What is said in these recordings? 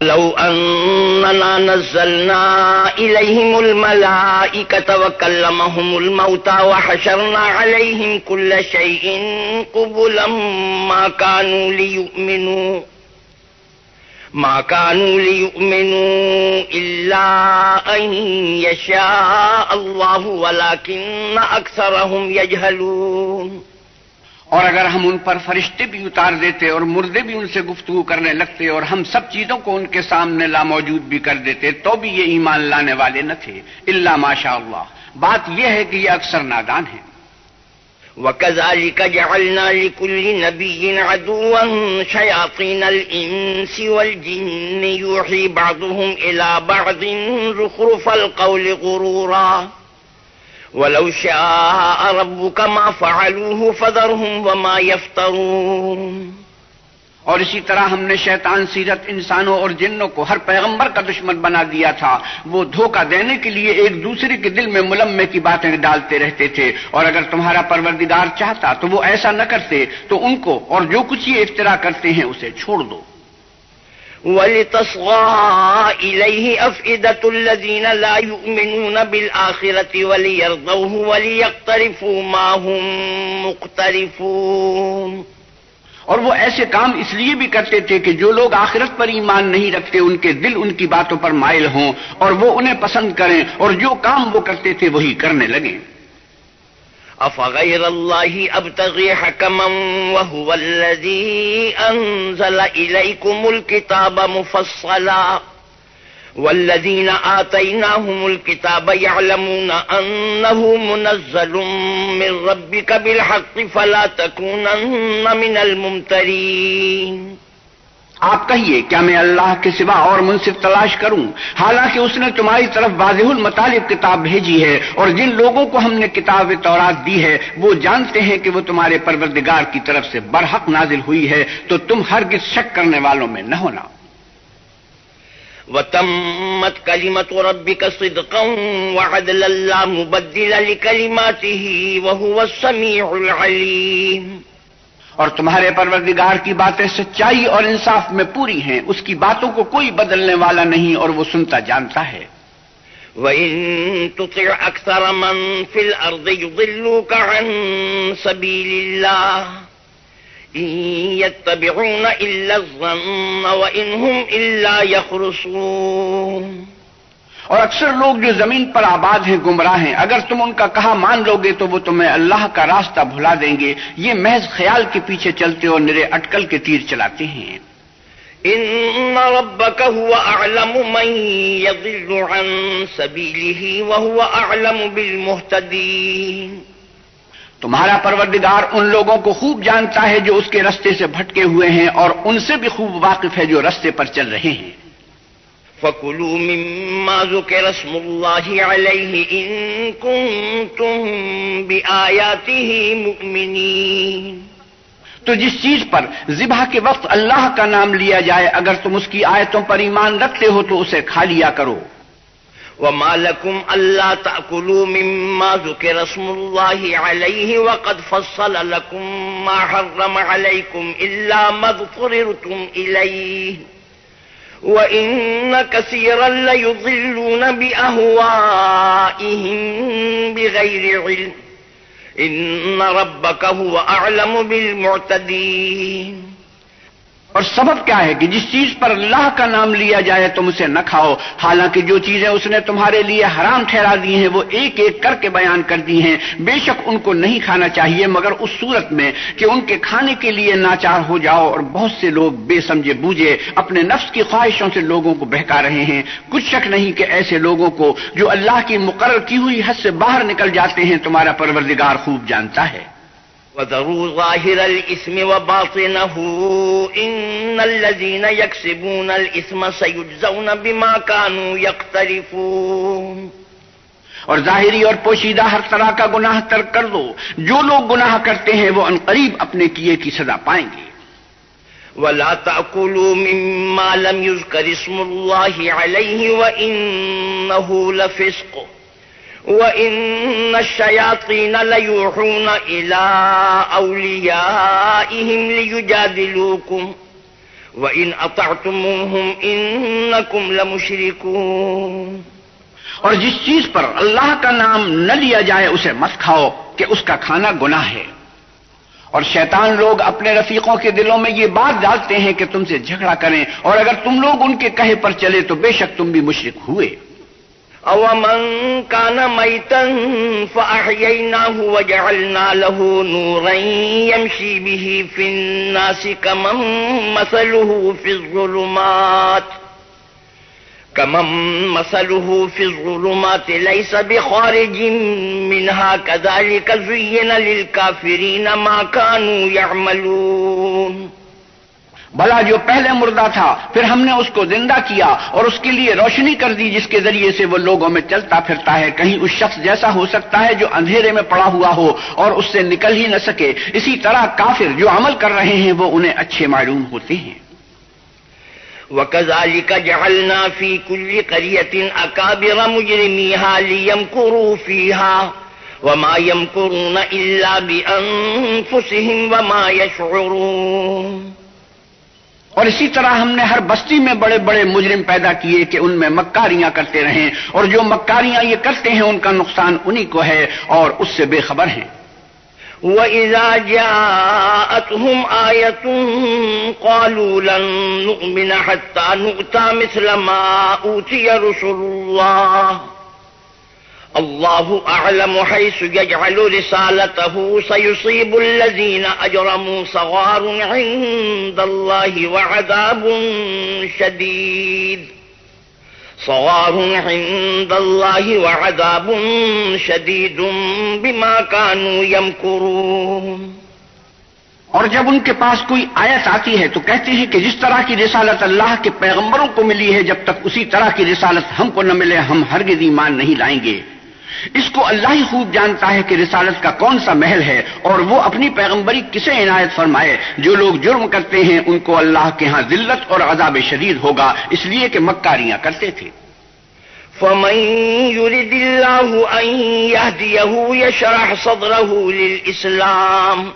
لو أننا نزلنا إليهم الملائكة وكلمهم الموتى وحشرنا عليهم كل شيء قبلا ما كانوا ليؤمنوا إلا أن يشاء الله ولكن أكثرهم يجهلون. اور اگر ہم ان پر فرشتے بھی اتار دیتے اور مردے بھی ان سے گفتگو کرنے لگتے اور ہم سب چیزوں کو ان کے سامنے لاموجود بھی کر دیتے تو بھی یہ ایمان لانے والے نہ تھے الا ماشاء اللہ. بات یہ ہے کہ یہ اکثر نادان ہیں. وَكَذَلِكَ جَعَلْنَا لِكُلِّ نَبِيٍّ عَدُوًّا شَيَاطِينَ الْإِنسِ وَالْجِنِّ يُوحِي بَعْضُهُمْ إِلَى بَعْضٍ زُخْرُفَ الْقَوْلِ غُرُورًا وَلَوْ شَاءَ رَبُّكَ مَا فَعَلُوهُ فَذَرْهُمْ وَمَا يَفْتَرُونَ. اور اسی طرح ہم نے شیطان سیرت انسانوں اور جنوں کو ہر پیغمبر کا دشمن بنا دیا تھا. وہ دھوکہ دینے کے لیے ایک دوسرے کے دل میں ملمے کی باتیں ڈالتے رہتے تھے. اور اگر تمہارا پروردگار چاہتا تو وہ ایسا نہ کرتے تو ان کو اور جو کچھ یہ افترا کرتے ہیں اسے چھوڑ دو. وَلِتَصْغَىٰ إِلَيْهِ أَفْئِدَةُ الَّذِينَ لَا يُؤْمِنُونَ بِالْآخِرَةِ وَلِيَرْضَوْهُ وَلِيَقْتَرِفُوا مَا هُم مُقْتَرِفُونَ. اور وہ ایسے کام اس لیے بھی کرتے تھے کہ جو لوگ آخرت پر ایمان نہیں رکھتے ان کے دل ان کی باتوں پر مائل ہوں اور وہ انہیں پسند کریں اور جو کام وہ کرتے تھے وہی کرنے لگیں. أَفَغَيْرَ اللَّهِ أَبْتَغِي حَكَمًا وَهُوَ الَّذِي أَنزَلَ إِلَيْكُمُ الْكِتَابَ مُفَصَّلًا وَالَّذِينَ آتَيْنَاهُمُ الْكِتَابَ يَعْلَمُونَ أَنَّهُ مُنَزَّلٌ مِّن رَّبِّكَ بِالْحَقِّ فَلَا تَكُونَنَّ مِنَ الْمُمْتَرِينَ. آپ کہیے کیا میں اللہ کے سوا اور منصف تلاش کروں حالانکہ اس نے تمہاری طرف واضح المطالب کتاب بھیجی ہے اور جن لوگوں کو ہم نے کتاب تورات دی ہے وہ جانتے ہیں کہ وہ تمہارے پروردگار کی طرف سے برحق نازل ہوئی ہے تو تم ہرگز شک کرنے والوں میں نہ ہونا. وَتَمَّتْ كَلِمَةُ رَبِّكَ صِدْقًا وَعَدْلًا لَّا مُبَدِّلَ لِكَلِمَاتِهِ وَهُوَ السَّمِيعُ الْعَلِيمُ. اور تمہارے پروردگار کی باتیں سچائی اور انصاف میں پوری ہیں اس کی باتوں کو کوئی بدلنے والا نہیں اور وہ سنتا جانتا ہے. وَإِن تُطِعْ أَكْثَرَ مَن فِي الْأَرْضِ يُضِلُّوكَ عَن سَبِيلِ اللَّهِ إِن يَتَّبِعُونَ إِلَّا الظَّنَّ وَإِنْ هُمْ إِلَّا يَخْرُصُونَ. اور اکثر لوگ جو زمین پر آباد ہیں گمراہ ہیں اگر تم ان کا کہا مان لو گے تو وہ تمہیں اللہ کا راستہ بھلا دیں گے. یہ محض خیال کے پیچھے چلتے اور نرے اٹکل کے تیر چلاتے ہیں. ان ربک هو اعلم من يضل عن سبيله وهو اعلم بالمهتدين. تمہارا پروردگار ان لوگوں کو خوب جانتا ہے جو اس کے رستے سے بھٹکے ہوئے ہیں اور ان سے بھی خوب واقف ہے جو رستے پر چل رہے ہیں. فَكُلُوا مِمَّا ذُكِرَ اسْمُ اللَّهِ عَلَيْهِ إِن كُنتُم بِآيَاتِهِ مُؤْمِنِينَ. تو جس چیز پر ذبح کے وقت اللہ کا نام لیا جائے اگر تم اس کی آیتوں پر ایمان رکھتے ہو تو اسے کھا لیا کرو. وَمَا لَكُمْ أَلَّا تَأْكُلُوا مِمَّا ذُكِرَ اسْمُ اللَّهِ عَلَيْهِ وَقَدْ فَصَّلَ لَكُم مَّا حَرَّمَ عَلَيْكُمْ إِلَّا مَا اضْطُرِرْتُمْ إِلَيْهِ وَإِنَّ كَثِيرًا لَّيُضِلُّونَ بِأَهْوَائِهِم بِغَيْرِ عِلْمٍ إِنَّ رَبَّكَ هُوَ أَعْلَمُ بِالْمُعْتَدِينَ. اور سبب کیا ہے کہ جس چیز پر اللہ کا نام لیا جائے تم اسے نہ کھاؤ حالانکہ جو چیزیں اس نے تمہارے لیے حرام ٹھہرا دی ہیں وہ ایک ایک کر کے بیان کر دی ہیں. بے شک ان کو نہیں کھانا چاہیے مگر اس صورت میں کہ ان کے کھانے کے لیے ناچار ہو جاؤ. اور بہت سے لوگ بے سمجھے بوجھے اپنے نفس کی خواہشوں سے لوگوں کو بہکا رہے ہیں. کچھ شک نہیں کہ ایسے لوگوں کو جو اللہ کی مقرر کی ہوئی حد سے باہر نکل جاتے ہیں تمہارا پروردگار خوب جانتا ہے. وَذَرُوا ظَاهِرَ الْإِثْمِ وَبَاطِنَهُ إِنَّ الَّذِينَ يَكْسِبُونَ الْإِثْمَ سَيُجْزَوْنَ بِمَا كَانُوا يَقْتَرِفُونَ. اور ظاہری اور پوشیدہ ہر طرح کا گناہ ترک کر دو. جو لوگ گناہ کرتے ہیں وہ عنقریب اپنے کیے کی سزا پائیں گے. وَلَا تَأْكُلُوا مِمَّا لَمْ يُذْكَرِ اسْمُ اللَّهِ عَلَيْهِ وَإِنَّهُ لَفِسْقٌ وَإِنَّ الشَّيَاطِينَ لَيُوحُونَ إِلَىٰ أَوْلِيَائِهِمْ لِيُجَادِلُوكُمْ وَإِنْ أَطَعْتُمُوهُمْ إِنَّكُمْ لَمُشْرِكُونَ۔ اور جس چیز پر اللہ کا نام نہ لیا جائے اسے مت کھاؤ کہ اس کا کھانا گناہ ہے۔ اور شیطان لوگ اپنے رفیقوں کے دلوں میں یہ بات ڈالتے ہیں کہ تم سے جھگڑا کریں، اور اگر تم لوگ ان کے کہے پر چلے تو بے شک تم بھی مشرک ہوئے۔ أَوَمَنْ كَانَ مَيْتًا فَأَحْيَيْنَاهُ وَجَعَلْنَا لَهُ نُورًا يَمْشِي بِهِ فِي النَّاسِ كَمَنْ مَثَلُهُ فِي الظُّلُمَاتِ لَيْسَ بِخَارِجٍ مِنْهَا كَذَلِكَ زُيِّنَ لِلْكَافِرِينَ مَا كَانُوا يَعْمَلُونَ۔ بھلا جو پہلے مردہ تھا پھر ہم نے اس کو زندہ کیا اور اس کے لیے روشنی کر دی جس کے ذریعے سے وہ لوگوں میں چلتا پھرتا ہے، کہیں اس شخص جیسا ہو سکتا ہے جو اندھیرے میں پڑا ہوا ہو اور اس سے نکل ہی نہ سکے۔ اسی طرح کافر جو عمل کر رہے ہیں وہ انہیں اچھے معلوم ہوتے ہیں۔ وَكَذَلِكَ جَعَلْنَا فِي كُلِّ قَرْيَةٍ أَكَابِرَ مُجْرِمِيهَا لِيَمْكُرُوا فِيهَا وَمَا يَمْكُرُونَ إِلَّا بِأَنفُسِهِمْ وَمَا يَشْعُرُونَ۔ اور اسی طرح ہم نے ہر بستی میں بڑے بڑے مجرم پیدا کیے کہ ان میں مکاریاں کرتے رہیں، اور جو مکاریاں یہ کرتے ہیں ان کا نقصان انہی کو ہے اور اس سے بے خبر ہیں۔ وَإِذَا جَاءَتْهُمْ آيَةٌ قَالُوا لَن نُؤْمِنَ حَتَّى نُؤْتَىٰ مِثْلَ مَا أُوتِيَ رُسُلُ اللَّهِ اللَّهُ أَعْلَمُ حَيْثُ يَجْعَلُ رِسَالَتَهُ سَيُصِيبُ الَّذِينَ أَجْرَمُوا صَغَارٌ عِندَ اللَّهِ وَعَذَابٌ شَدِيدٌ بِمَا كَانُوا يَمْكُرُونَ۔ اور جب ان کے پاس کوئی آیت آتی ہے تو کہتے ہیں کہ جس طرح کی رسالت اللہ کے پیغمبروں کو ملی ہے جب تک اسی طرح کی رسالت ہم کو نہ ملے ہم ہرگز ایمان نہیں لائیں گے۔ اس کو اللہ ہی خوب جانتا ہے کہ رسالت کا کون سا محل ہے اور وہ اپنی پیغمبری کسے عنایت فرمائے۔ جو لوگ جرم کرتے ہیں ان کو اللہ کے ہاں ذلت اور عذاب شدید ہوگا، اس لیے کہ مکاریاں کرتے تھے۔ فَمَن يُرِدِ اللَّهُ أَن يَهْدِيَهُ يَشْرَحْ صَدْرَهُ لِلْإِسْلَامِ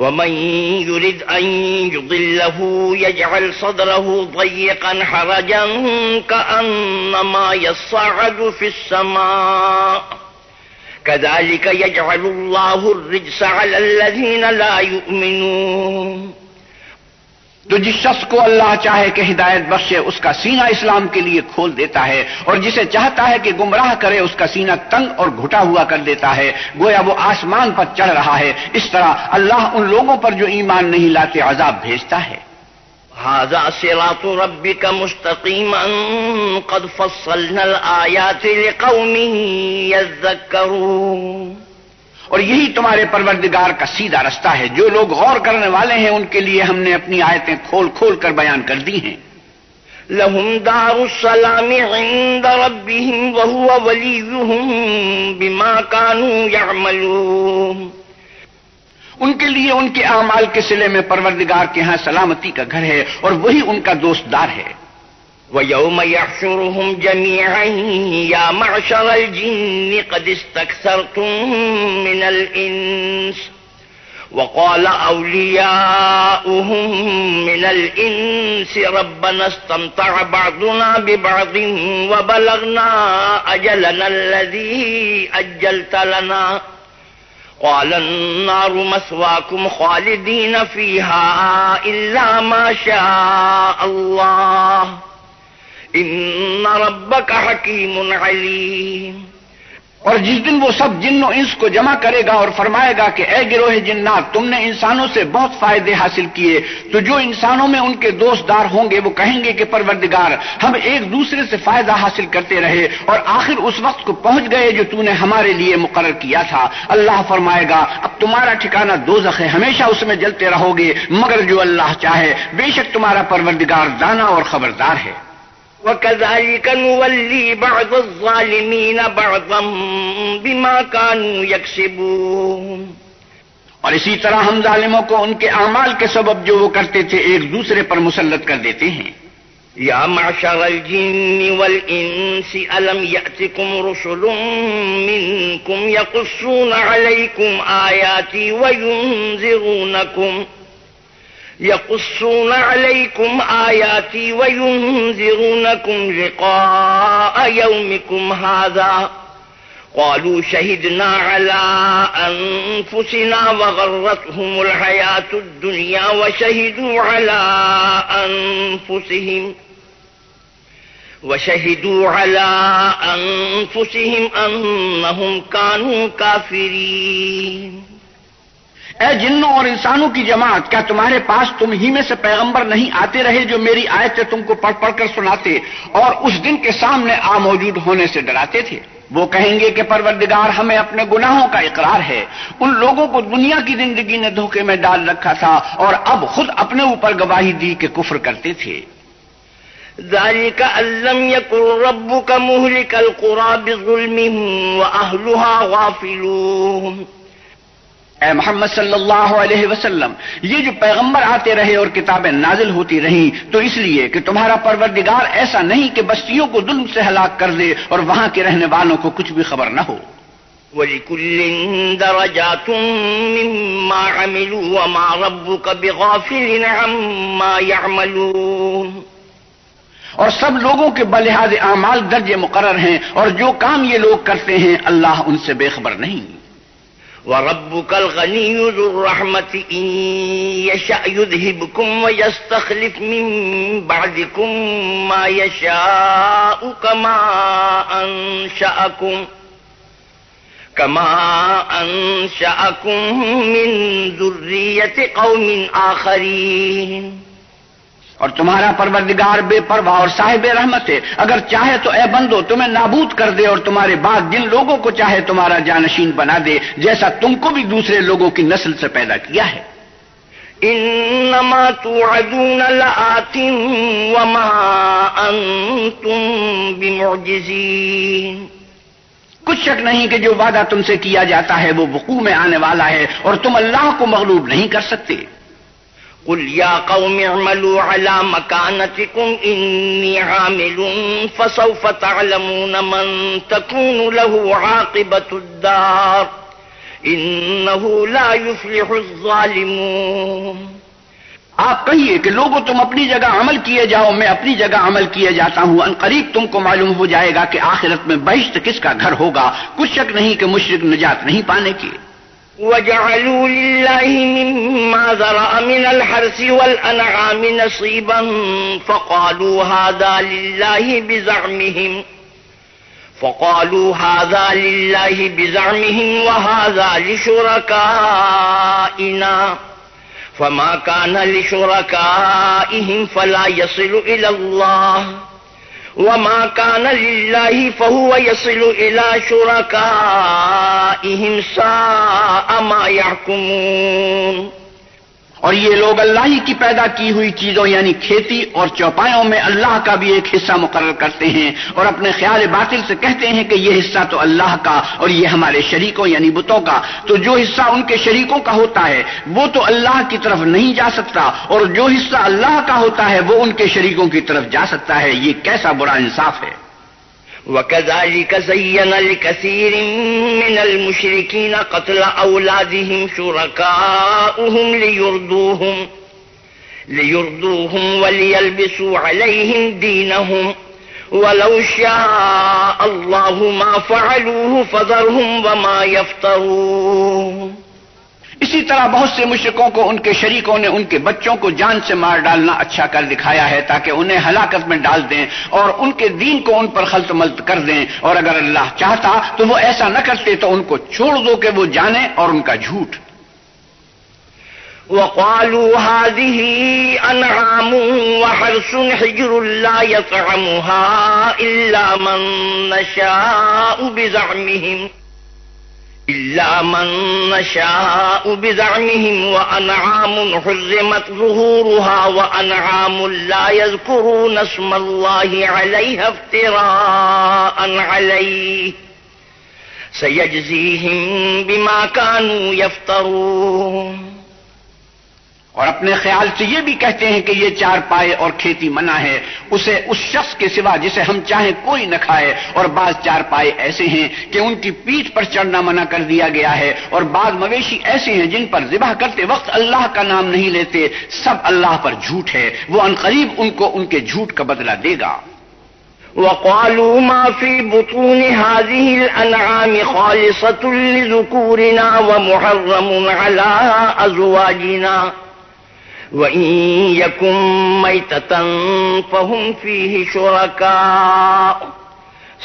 وَمَن يُرِدْ أَن يُضِلَّهُ يَجْعَلْ صَدْرَهُ ضَيِّقًا حَرَجًا كَأَنَّمَا يَصَّعَّدُ فِي السَّمَاءِ كَذَلِكَ يَجْعَلُ اللَّهُ الرِّجْسَ عَلَى الَّذِينَ لَا يُؤْمِنُونَ۔ تو جس شخص کو اللہ چاہے کہ ہدایت بخشے اس کا سینہ اسلام کے لیے کھول دیتا ہے، اور جسے چاہتا ہے کہ گمراہ کرے اس کا سینہ تنگ اور گھٹا ہوا کر دیتا ہے، گویا وہ آسمان پر چڑھ رہا ہے۔ اس طرح اللہ ان لوگوں پر جو ایمان نہیں لاتے عذاب بھیجتا ہے۔ هذا صراط ربك مستقيما قد فصلنا الآيات لقوم يذكرون۔ اور یہی تمہارے پروردگار کا سیدھا رستہ ہے، جو لوگ غور کرنے والے ہیں ان کے لیے ہم نے اپنی آیتیں کھول کھول کر بیان کر دی ہیں۔ لهم دار السلام عند ربهم وهو وليهم بما كانوا يعملون۔ ان کے لیے ان کے اعمال کے صلے میں پروردگار کے ہاں سلامتی کا گھر ہے اور وہی ان کا دوست دار ہے۔ وَيَوْمَ يَحْشُرُهُمْ جَمِيعًا يَا مَعْشَرَ الْجِنِّ قَدِ اسْتَكْثَرْتُم مِّنَ الْإِنسِ وَقَالَ أَوْلِيَاؤُهُم مِّنَ الْإِنسِ رَبَّنَا اسْتَمْتَعَ بَعْضُنَا بِبَعْضٍ وَبَلَغْنَا أَجَلَنَا الَّذِي أَجَّلْتَ لَنَا قَالَ النَّارُ مَثْوَاكُمْ خَالِدِينَ فِيهَا إِلَّا مَا شَاءَ اللَّهُ ان ربک حکیم علیم۔ اور جس دن وہ سب جن و انس کو جمع کرے گا اور فرمائے گا کہ اے گروہ جنات تم نے انسانوں سے بہت فائدے حاصل کیے، تو جو انسانوں میں ان کے دوست دار ہوں گے وہ کہیں گے کہ پروردگار ہم ایک دوسرے سے فائدہ حاصل کرتے رہے اور آخر اس وقت کو پہنچ گئے جو تو نے ہمارے لیے مقرر کیا تھا۔ اللہ فرمائے گا اب تمہارا ٹھکانہ دوزخ ہے، ہمیشہ اس میں جلتے رہو گے مگر جو اللہ چاہے، بے شک تمہارا پروردگار دانا اور خبردار ہے۔ وَكَذَلِكَ نُوَلِّي بَعْضَ الظَّالِمِينَ بَعْضًا بِمَا كَانُوا يَكْسِبُونَ۔ اور اسی طرح ہم ظالموں کو ان کے اعمال کے سبب جو وہ کرتے تھے ایک دوسرے پر مسلط کر دیتے ہیں۔ یا معشر الجن والانس الم یأتکم رسل منکم یقصون علیکم آیاتی وینذرونکم يقصون عليكم آياتي وينذرونكم لقاء يومكم هذا قالوا شهدنا على أنفسنا وغرتهم الحياة الدنيا وشهدوا على أنفسهم أنهم كانوا كافرين. اے جنوں اور انسانوں کی جماعت، کیا تمہارے پاس تم ہی میں سے پیغمبر نہیں آتے رہے جو میری آیتیں تم کو پڑھ پڑھ کر سناتے اور اس دن کے سامنے موجود ہونے سے ڈراتے تھے؟ وہ کہیں گے کہ پروردگار ہمیں اپنے گناہوں کا اقرار ہے. ان لوگوں کو دنیا کی زندگی نے دھوکے میں ڈال رکھا تھا اور اب خود اپنے اوپر گواہی دی کہ کفر کرتے تھے. ذلك أن لم يكن ربك مهلك القرى بظلم وأهلها غافلون. اے محمد صلی اللہ علیہ وسلم، یہ جو پیغمبر آتے رہے اور کتابیں نازل ہوتی رہیں تو اس لیے کہ تمہارا پروردگار ایسا نہیں کہ بستیوں کو ظلم سے ہلاک کر دے اور وہاں کے رہنے والوں کو کچھ بھی خبر نہ ہو. وَلِكُلٍّ دَرَجَاتٌ مِّمَّا عَمِلُوا وَمَا رَبُّكَ بِغَافِلٍ عَمَّا يَعْمَلُونَ. اور سب لوگوں کے بلحاظ اعمال درجے مقرر ہیں اور جو کام یہ لوگ کرتے ہیں اللہ ان سے بے خبر نہیں. وَرَبُّكَ الْغَنِيُّ ذُو الرَّحْمَةِ إِن يَشَأْ يُذْهِبْكُمْ وَيَسْتَخْلِفْ مِن بَعْدِكُم مَّا يَشَاءُ كَمَا أَنشَأَكُم مِّن ذُرِّيَّةِ قَوْمٍ آخَرِينَ. اور تمہارا پروردگار بے پرواہ اور صاحب رحمت ہے، اگر چاہے تو اے بندو تمہیں نابود کر دے اور تمہارے بعد جن لوگوں کو چاہے تمہارا جانشین بنا دے، جیسا تم کو بھی دوسرے لوگوں کی نسل سے پیدا کیا ہے. انما توعدون لآت وما انتم بمعجزین. کچھ شک نہیں کہ جو وعدہ تم سے کیا جاتا ہے وہ وقوع میں آنے والا ہے اور تم اللہ کو مغلوب نہیں کر سکتے. قل يا قوم اعملوا على مكانتكم إني عامل فسوف تعلمون من تكون له عاقبة الدار إنه لا يفلح الظالمون. آپ کہیے کہ لوگوں تم اپنی جگہ عمل کیے جاؤ، میں اپنی جگہ عمل کیے جاتا ہوں، ان قریب تم کو معلوم ہو جائے گا کہ آخرت میں بہشت کس کا گھر ہوگا. کچھ شک نہیں کہ مشرک نجات نہیں پانے کی. وَجَعَلُوا لِلَّهِ مِمَّا ذَرَأَ مِنَ الْحَرْثِ وَالْأَنْعَامِ نَصِيبًا فَقَالُوا هَذَا لِلَّهِ بِزَعْمِهِمْ وَهَذَا لِشُرَكَائِنَا فَمَا كَانَ لِشُرَكَائِهِمْ فَلَا يَصِلُ إِلَى اللَّهِ وما كان لله فهو يصل إلى شركائهم ساء ما يحكمون. اور یہ لوگ اللہ ہی کی پیدا کی ہوئی چیزوں یعنی کھیتی اور چوپایوں میں اللہ کا بھی ایک حصہ مقرر کرتے ہیں اور اپنے خیال باطل سے کہتے ہیں کہ یہ حصہ تو اللہ کا اور یہ ہمارے شریکوں یعنی بتوں کا. تو جو حصہ ان کے شریکوں کا ہوتا ہے وہ تو اللہ کی طرف نہیں جا سکتا اور جو حصہ اللہ کا ہوتا ہے وہ ان کے شریکوں کی طرف جا سکتا ہے. یہ کیسا برا انصاف ہے. وَكَذَلِكَ زَيَّنَ لِكَثِيرٍ مِّنَ الْمُشْرِكِينَ قَتْلَ أَوْلَادِهِمْ شُرَكَاؤُهُمْ لِيُرْدُوهُمْ وَلِيَلْبِسُوا عَلَيْهِمْ دِينَهُمْ وَلَوْ شَاءَ اللَّهُ مَا فَعَلُوهُ فَذَرْهُمْ وَمَا يَفْتَرُونَ. اسی طرح بہت سے مشرکوں کو ان کے شریکوں نے ان کے بچوں کو جان سے مار ڈالنا اچھا کر دکھایا ہے تاکہ انہیں ہلاکت میں ڈال دیں اور ان کے دین کو ان پر خلط ملط کر دیں. اور اگر اللہ چاہتا تو وہ ایسا نہ کرتے تو ان کو چھوڑ دو کہ وہ جانیں اور ان کا جھوٹ. وَقَالُوا هَذِهِ أَنْعَامٌ وَحَرْثٌ حِجْرٌ لَا يَطْعَمُهَا إِلَّا مَن نَّشَاءُ بِزَعْمِهِمْ وَأَنْعَامٌ حُرِّمَتْ ظُهُورُهَا وَأَنْعَامٌ لَا يَذْكُرُونَ اسْمَ اللَّهِ عَلَيْهَا افْتِرَاءً عَلَيْهِ سَيَجْزِيهِمْ بِمَا كَانُوا يَفْتَرُونَ. اور اپنے خیال سے یہ بھی کہتے ہیں کہ یہ چار پائے اور کھیتی منع ہے، اسے اس شخص کے سوا جسے ہم چاہیں کوئی نہ کھائے، اور بعض چار پائے ایسے ہیں کہ ان کی پیٹھ پر چڑھنا منع کر دیا گیا ہے، اور بعض مویشی ایسے ہیں جن پر ذبح کرتے وقت اللہ کا نام نہیں لیتے، سب اللہ پر جھوٹ ہے، وہ عنقریب ان کو ان کے جھوٹ کا بدلہ دے گا۔ وقالوا ما في بطون هذه الأنعام خالصة لذكورنا ومحرم على أزواجنا وإن يكن ميتة فهم فيه شركاء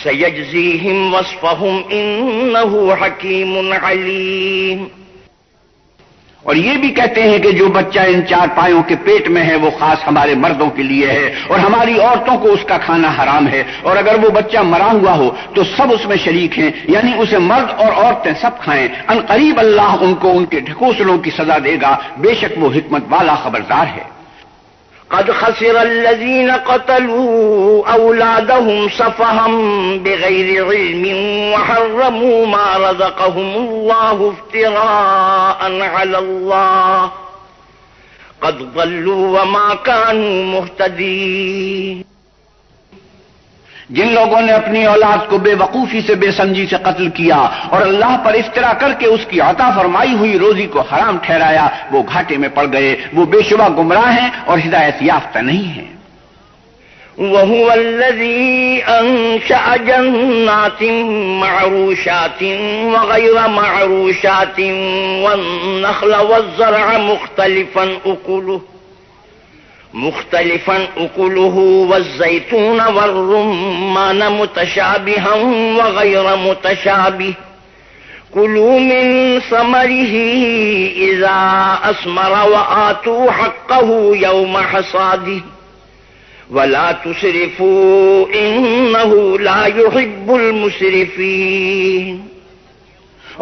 سيجزيهم وصفهم إنه حكيم عليم۔ اور یہ بھی کہتے ہیں کہ جو بچہ ان چار پایوں کے پیٹ میں ہے وہ خاص ہمارے مردوں کے لیے ہے، اور ہماری عورتوں کو اس کا کھانا حرام ہے، اور اگر وہ بچہ مرا ہوا ہو تو سب اس میں شریک ہیں، یعنی اسے مرد اور عورتیں سب کھائیں، عنقریب اللہ ان کو ان کے ڈھکوسلوں کی سزا دے گا، بے شک وہ حکمت والا خبردار ہے۔ قد خسر الذين قتلوا أولادهم سفها بغير علم وحرموا ما رزقهم الله افتراء على الله قد ضلوا وما كانوا مهتدين۔ جن لوگوں نے اپنی اولاد کو بے وقوفی سے بے سمجھی سے قتل کیا اور اللہ پر افترا کر کے اس کی عطا فرمائی ہوئی روزی کو حرام ٹھہرایا، وہ گھاٹے میں پڑ گئے، وہ بے شبہ گمراہ ہیں اور ہدایت یافتہ نہیں ہیں۔ وهو الذي أنشأ جنات معروشات وغير معروشات والنخل والزرع مختلفا أكله والزيتون والرمان متشابها وغير متشابه كلوا من ثمره إذا أثمر وآتوا حقه يوم حصاده ولا تسرفوا إنه لا يحب المسرفين۔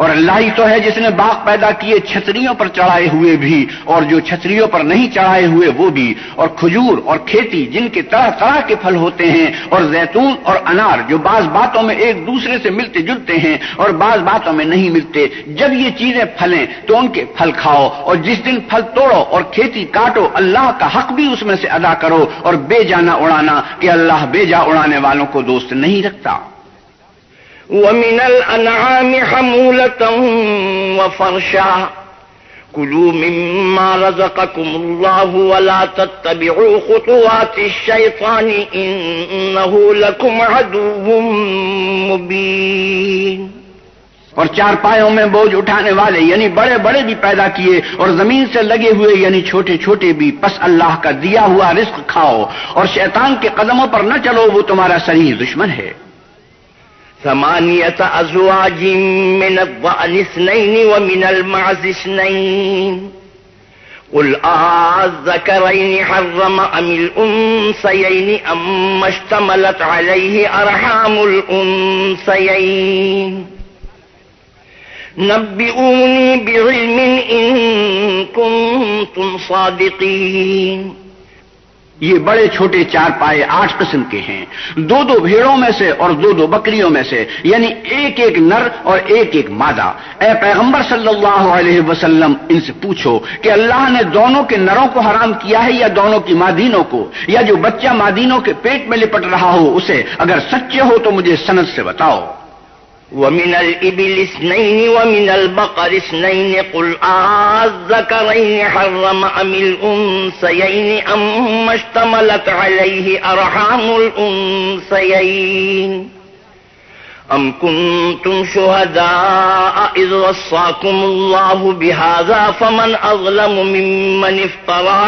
اور اللہ ہی تو ہے جس نے باغ پیدا کیے چھتریوں پر چڑھائے ہوئے بھی اور جو چھتریوں پر نہیں چڑھائے ہوئے وہ بھی، اور کھجور اور کھیتی جن کے طرح طرح کے پھل ہوتے ہیں، اور زیتون اور انار جو بعض باتوں میں ایک دوسرے سے ملتے جلتے ہیں اور بعض باتوں میں نہیں ملتے، جب یہ چیزیں پھلیں تو ان کے پھل کھاؤ، اور جس دن پھل توڑو اور کھیتی کاٹو اللہ کا حق بھی اس میں سے ادا کرو، اور بے جانا اڑانا کہ اللہ بے جا اڑانے والوں کو دوست نہیں رکھتا۔ ومن الأنعام حمولة وفرشا كلوا مما رزقكم الله ولا تتبعوا خطوات الشيطان إنه لكم عدو مبين۔ اور چار پایوں میں بوجھ اٹھانے والے یعنی بڑے بڑے بھی پیدا کیے اور زمین سے لگے ہوئے یعنی چھوٹے چھوٹے بھی، پس اللہ کا دیا ہوا رزق کھاؤ اور شیطان کے قدموں پر نہ چلو، وہ تمہارا صریح دشمن ہے۔ 8 أزواج من الضأن 2 ومن المعز 2 قل الذكرين حرم أم الأنثيين أما اشتملت عليه أرحام الأنثيين نبئوني بعلم إن كنتم صادقين۔ یہ بڑے چھوٹے چار پائے 8 قسم کے ہیں، 2 بھیڑوں میں سے اور 2 بکریوں میں سے، یعنی ایک نر اور ایک مادہ۔ اے پیغمبر صلی اللہ علیہ وسلم ان سے پوچھو کہ اللہ نے دونوں کے نروں کو حرام کیا ہے یا دونوں کی مادینوں کو، یا جو بچہ مادینوں کے پیٹ میں لپٹ رہا ہو اسے؟ اگر سچے ہو تو مجھے سند سے بتاؤ۔ ومن الإبل 2 ومن البقر 2 قل الذكرين حرم أم الأنثيين أما اشتملت عليه أرحام الأنثيين أم كنتم شهداء إذ وصاكم الله بهذا فمن أظلم ممن افترى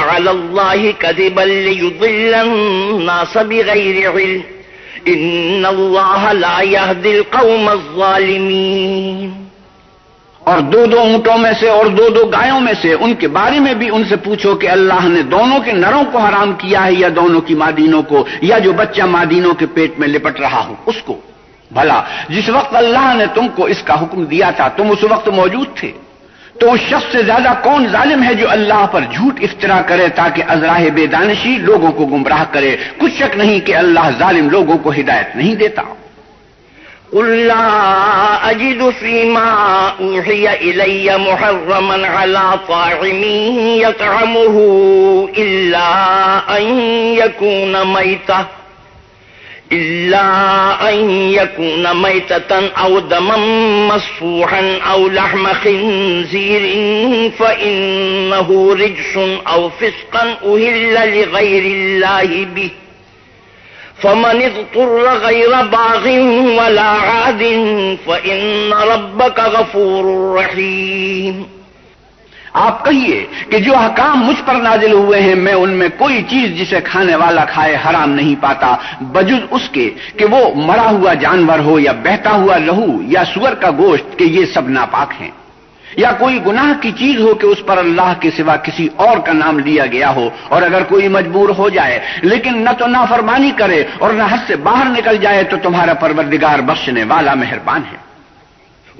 على الله كذبا ليضل الناس بغير علم إن الله لا يهدي القوم الظالمين۔ اور 2 اونٹوں میں سے اور 2 گایوں میں سے ان کے بارے میں بھی ان سے پوچھو کہ اللہ نے دونوں کے نروں کو حرام کیا ہے یا دونوں کی مادینوں کو، یا جو بچہ مادینوں کے پیٹ میں لپٹ رہا ہو اس کو؟ بھلا جس وقت اللہ نے تم کو اس کا حکم دیا تھا تم اس وقت موجود تھے؟ تو اس شخص سے زیادہ کون ظالم ہے جو اللہ پر جھوٹ افترا کرے تاکہ ازراہ بے دانشی لوگوں کو گمراہ کرے؟ کچھ شک نہیں کہ اللہ ظالم لوگوں کو ہدایت نہیں دیتا۔ قل لا أجد فيما أوحي إلي محرما على طاعم يطعمه إلا أن يكون ميتة أو دما مسفوحا أو لحم خنزير فإنه رجس أو فسقا أهل لغير الله به فمن اضطر غير باغ ولا عاد فإن ربك غفور رحيم. آپ کہیے کہ جو احکام مجھ پر نازل ہوئے ہیں میں ان میں کوئی چیز جسے کھانے والا کھائے حرام نہیں پاتا بجز اس کے کہ وہ مرا ہوا جانور ہو یا بہتا ہوا لہو یا سور کا گوشت کہ یہ سب ناپاک ہیں، یا کوئی گناہ کی چیز ہو کہ اس پر اللہ کے سوا کسی اور کا نام لیا گیا ہو، اور اگر کوئی مجبور ہو جائے لیکن نہ تو نافرمانی کرے اور نہ حد سے باہر نکل جائے تو تمہارا پروردگار بخشنے والا مہربان ہے.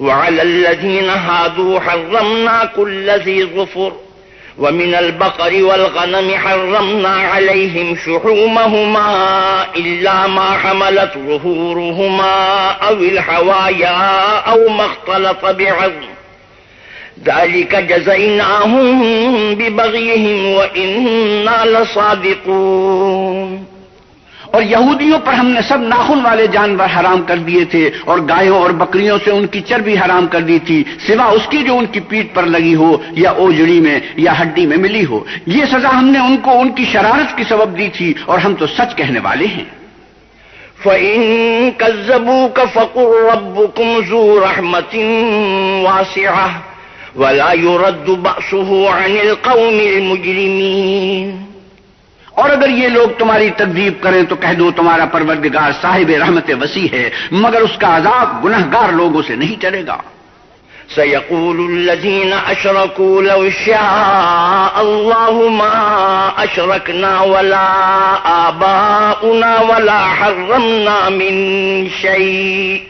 وعلى الذين هادوا حرمنا كل ذي ظفر ومن البقر والغنم حرمنا عليهم شحومهما إلا ما حملت ظهورهما أو الحوايا أو ما اختلط بعظم ذلك جزيناهم ببغيهم وإنا لصادقون. اور یہودیوں پر ہم نے سب ناخن والے جانور حرام کر دیے تھے اور گایوں اور بکریوں سے ان کی چربی حرام کر دی تھی سوا اس کی جو ان کی پیٹھ پر لگی ہو یا اوجڑی میں یا ہڈی میں ملی ہو. یہ سزا ہم نے ان کو ان کی شرارت کی سبب دی تھی اور ہم تو سچ کہنے والے ہیں. فَإِن كَذَّبُوكَ فَقُلْ رَبُّكُمْ ذُو رَحْمَةٍ وَاسِعَةٍ وَلَا يُرَدُّ بَأْسُهُ عَنِ الْقَوْمِ الْمُجْرِمِينَ. اور اگر یہ لوگ تمہاری تکذیب کریں تو کہہ دو تمہارا پروردگار صاحب رحمت وسیع ہے مگر اس کا عذاب گنہگار لوگوں سے نہیں ٹلے گا. سيقول الذين أشركوا لو شاء الله ما أشركنا ولا آباؤنا ولا حرمنا من شيء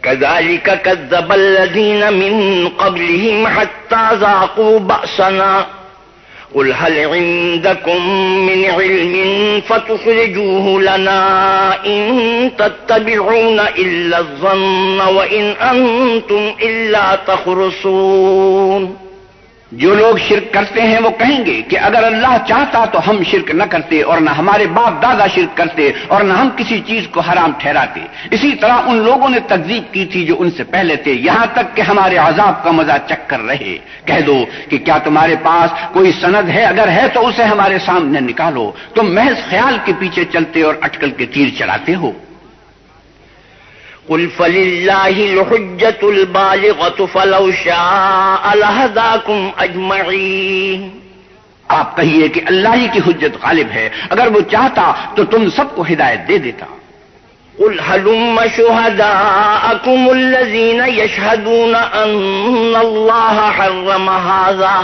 كذلك كذب الذين من قبلهم حتى ذاقوا بأسنا قل هل عندكم من علم فتخرجوه لنا إن تتبعون إلا الظن وإن أنتم إلا تخرصون. جو لوگ شرک کرتے ہیں وہ کہیں گے کہ اگر اللہ چاہتا تو ہم شرک نہ کرتے اور نہ ہمارے باپ دادا شرک کرتے اور نہ ہم کسی چیز کو حرام ٹھہراتے. اسی طرح ان لوگوں نے تکذیب کی تھی جو ان سے پہلے تھے یہاں تک کہ ہمارے عذاب کا مزہ چکھ کر رہے. کہہ دو کہ کیا تمہارے پاس کوئی سند ہے؟ اگر ہے تو اسے ہمارے سامنے نکالو. تم محض خیال کے پیچھے چلتے اور اٹکل کے تیر چلاتے ہو. قل فللہ الحجة البالغة فلو شاء لہداکم اجمعین. آپ کہیے کہ اللہ ہی کی حجت غالب ہے اگر وہ چاہتا تو تم سب کو ہدایت دے دیتا. قل هلم شهداءکم الذین یشہدون ان اللہ حرم هذا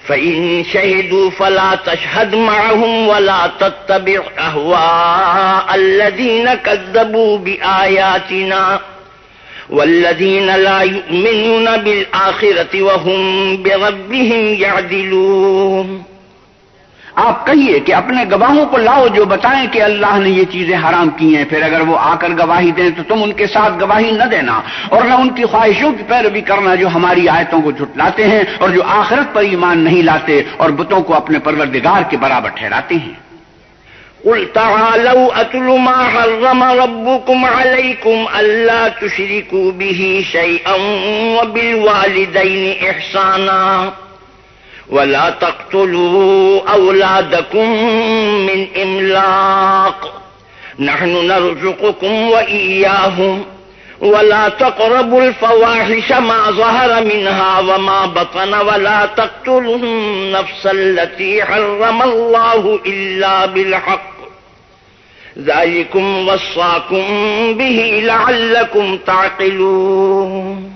فإن شهدوا فلا تشهد معهم ولا تتبع أهواء الذين كذبوا بآياتنا والذين لا يؤمنون بالآخرة وهم بربهم يعدلون. آپ کہیے کہ اپنے گواہوں کو لاؤ جو بتائیں کہ اللہ نے یہ چیزیں حرام کی ہیں، پھر اگر وہ آ کر گواہی دیں تو تم ان کے ساتھ گواہی نہ دینا اور نہ ان کی خواہشوں کی پیروی کرنا جو ہماری آیتوں کو جھٹلاتے ہیں اور جو آخرت پر ایمان نہیں لاتے اور بتوں کو اپنے پروردگار کے برابر ٹھہراتے ہیں. قل تعالوا أتل ما حرم ربكم عليكم ألا تشركوا به شيئا وبالوالدين إحسانا ولا تقتلوا أولادكم من إملاق نحن نرزقكم وإياهم ولا تقربوا الفواحش ما ظهر منها وما بطن ولا تقتلوا النفس التي حرم الله إلا بالحق ذلكم وصاكم به لعلكم تعقلون.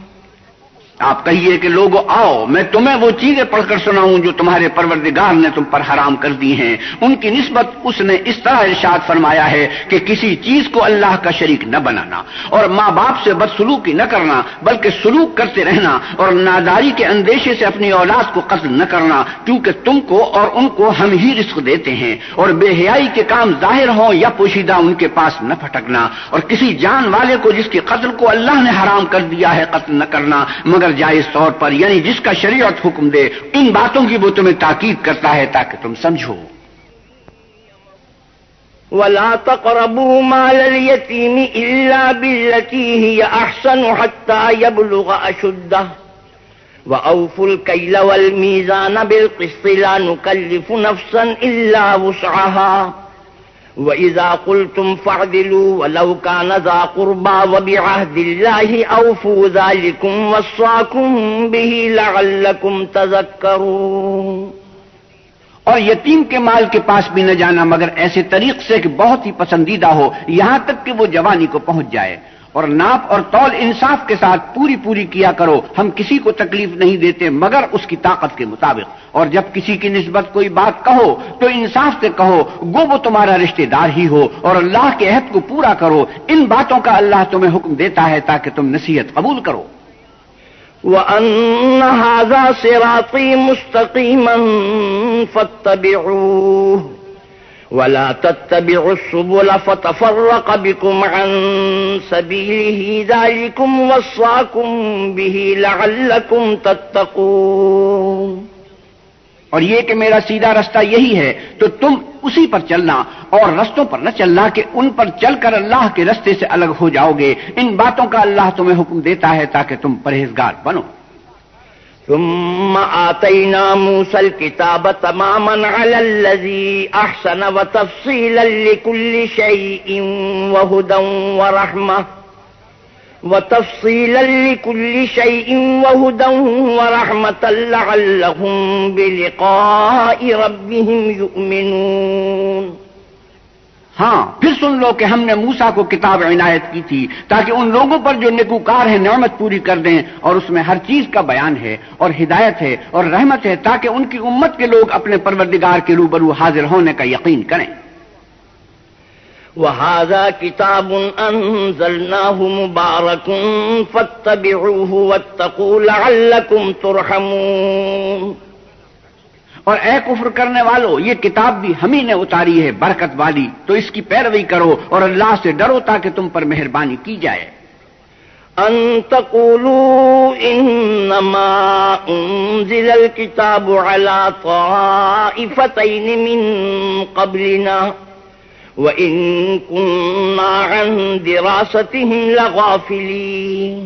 آپ کہیے کہ لوگوں آؤ میں تمہیں وہ چیزیں پڑھ کر سناؤں جو تمہارے پروردگار نے تم پر حرام کر دی ہیں۔ ان کی نسبت اس نے اس طرح ارشاد فرمایا ہے کہ کسی چیز کو اللہ کا شریک نہ بنانا، اور ماں باپ سے بدسلوکی نہ کرنا بلکہ سلوک کرتے رہنا، اور ناداری کے اندیشے سے اپنی اولاد کو قتل نہ کرنا، کیونکہ تم کو اور ان کو ہم ہی رزق دیتے ہیں، اور بے حیائی کے کام ظاہر ہوں یا پوشیدہ ان کے پاس نہ پھٹکنا، اور کسی جان والے کو جس کے قتل کو اللہ نے حرام کر دیا ہے قتل نہ کرنا مگر جائز طور پر، یعنی جس کا شریعت حکم دے۔ ان باتوں کی وہ تمہیں تاکید کرتا ہے تاکہ تم سمجھو۔ وَلَا تَقْرَبُوا مَالَ الْيَتِيمِ إِلَّا بِالَّتِي هِيَ أَحْسَنُ حَتَّى يَبْلُغَ أَشُدَّهُ وَأَوْفُوا الْكَيْلَ وَالْمِيزَانَ بِالْقِسْطِ لَا نُكَلِّفُ نَفْسًا إِلَّا وُسْعَهَا وَإِذَا قُلْتُمْ فَاعْدِلُوا وَلَوْ كَانَ ذَا قُرْبَى وَبِعَهْدِ اللَّهِ أَوْفُوا ذَلِكُمْ وَصَّاكُمْ بِهِ لَعَلَّكُمْ تَذَكَّرُونَ۔ اور یتیم کے مال کے پاس بھی نہ جانا مگر ایسے طریق سے کہ بہت ہی پسندیدہ ہو، یہاں تک کہ وہ جوانی کو پہنچ جائے، اور ناپ اور تول انصاف کے ساتھ پوری کیا کرو۔ ہم کسی کو تکلیف نہیں دیتے مگر اس کی طاقت کے مطابق، اور جب کسی کی نسبت کوئی بات کہو تو انصاف سے کہو، گو وہ تمہارا رشتہ دار ہی ہو، اور اللہ کے عہد کو پورا کرو۔ ان باتوں کا اللہ تمہیں حکم دیتا ہے تاکہ تم نصیحت قبول کرو۔ وَأَنَّ هَذَا صِرَاطِي مُسْتَقِيمًا فَاتَّبِعُوهُ وَلَا تَتَّبِعُوا السُّبُلَ فَتَفَرَّقَ بِكُمْ عَن سَبِيلِهِ ذَلِكُمْ وَصَّاكُمْ بِهِ لَعَلَّكُمْ تَتَّقُونَ۔ اور یہ کہ میرا سیدھا رستہ یہی ہے تو تم اسی پر چلنا، اور رستوں پر نہ چلنا کہ ان پر چل کر اللہ کے رستے سے الگ ہو جاؤ گے۔ ان باتوں کا اللہ تمہیں حکم دیتا ہے تاکہ تم پرہیزگار بنو۔ ثم آتينا موسى الكتاب تماما على الذي أحسن وتفصيلا لكل شيء وهدى ورحمة لعلهم بلقاء ربهم يؤمنون۔ ہاں پھر سن لو کہ ہم نے موسیٰ کو کتاب عنایت کی تھی تاکہ ان لوگوں پر جو نیکوکار ہیں نعمت پوری کر دیں، اور اس میں ہر چیز کا بیان ہے اور ہدایت ہے اور رحمت ہے تاکہ ان کی امت کے لوگ اپنے پروردگار کے روبرو حاضر ہونے کا یقین کریں۔ وَهَذَا كِتَابٌ أَنزَلْنَاهُ مُبَارَكٌ فَاتَّبِعُوهُ وَاتَّقُوا لَعَلَّكُمْ تُرْحَمُونَ۔ اور اے کفر کرنے والو، یہ کتاب بھی ہم ہی نے اتاری ہے برکت والی، تو اس کی پیروی کرو اور اللہ سے ڈرو تاکہ تم پر مہربانی کی جائے۔ ان تقولوا انما انزل الكتاب على طائفتين من قبلنا وان كنا عن دراستهم لغافلين۔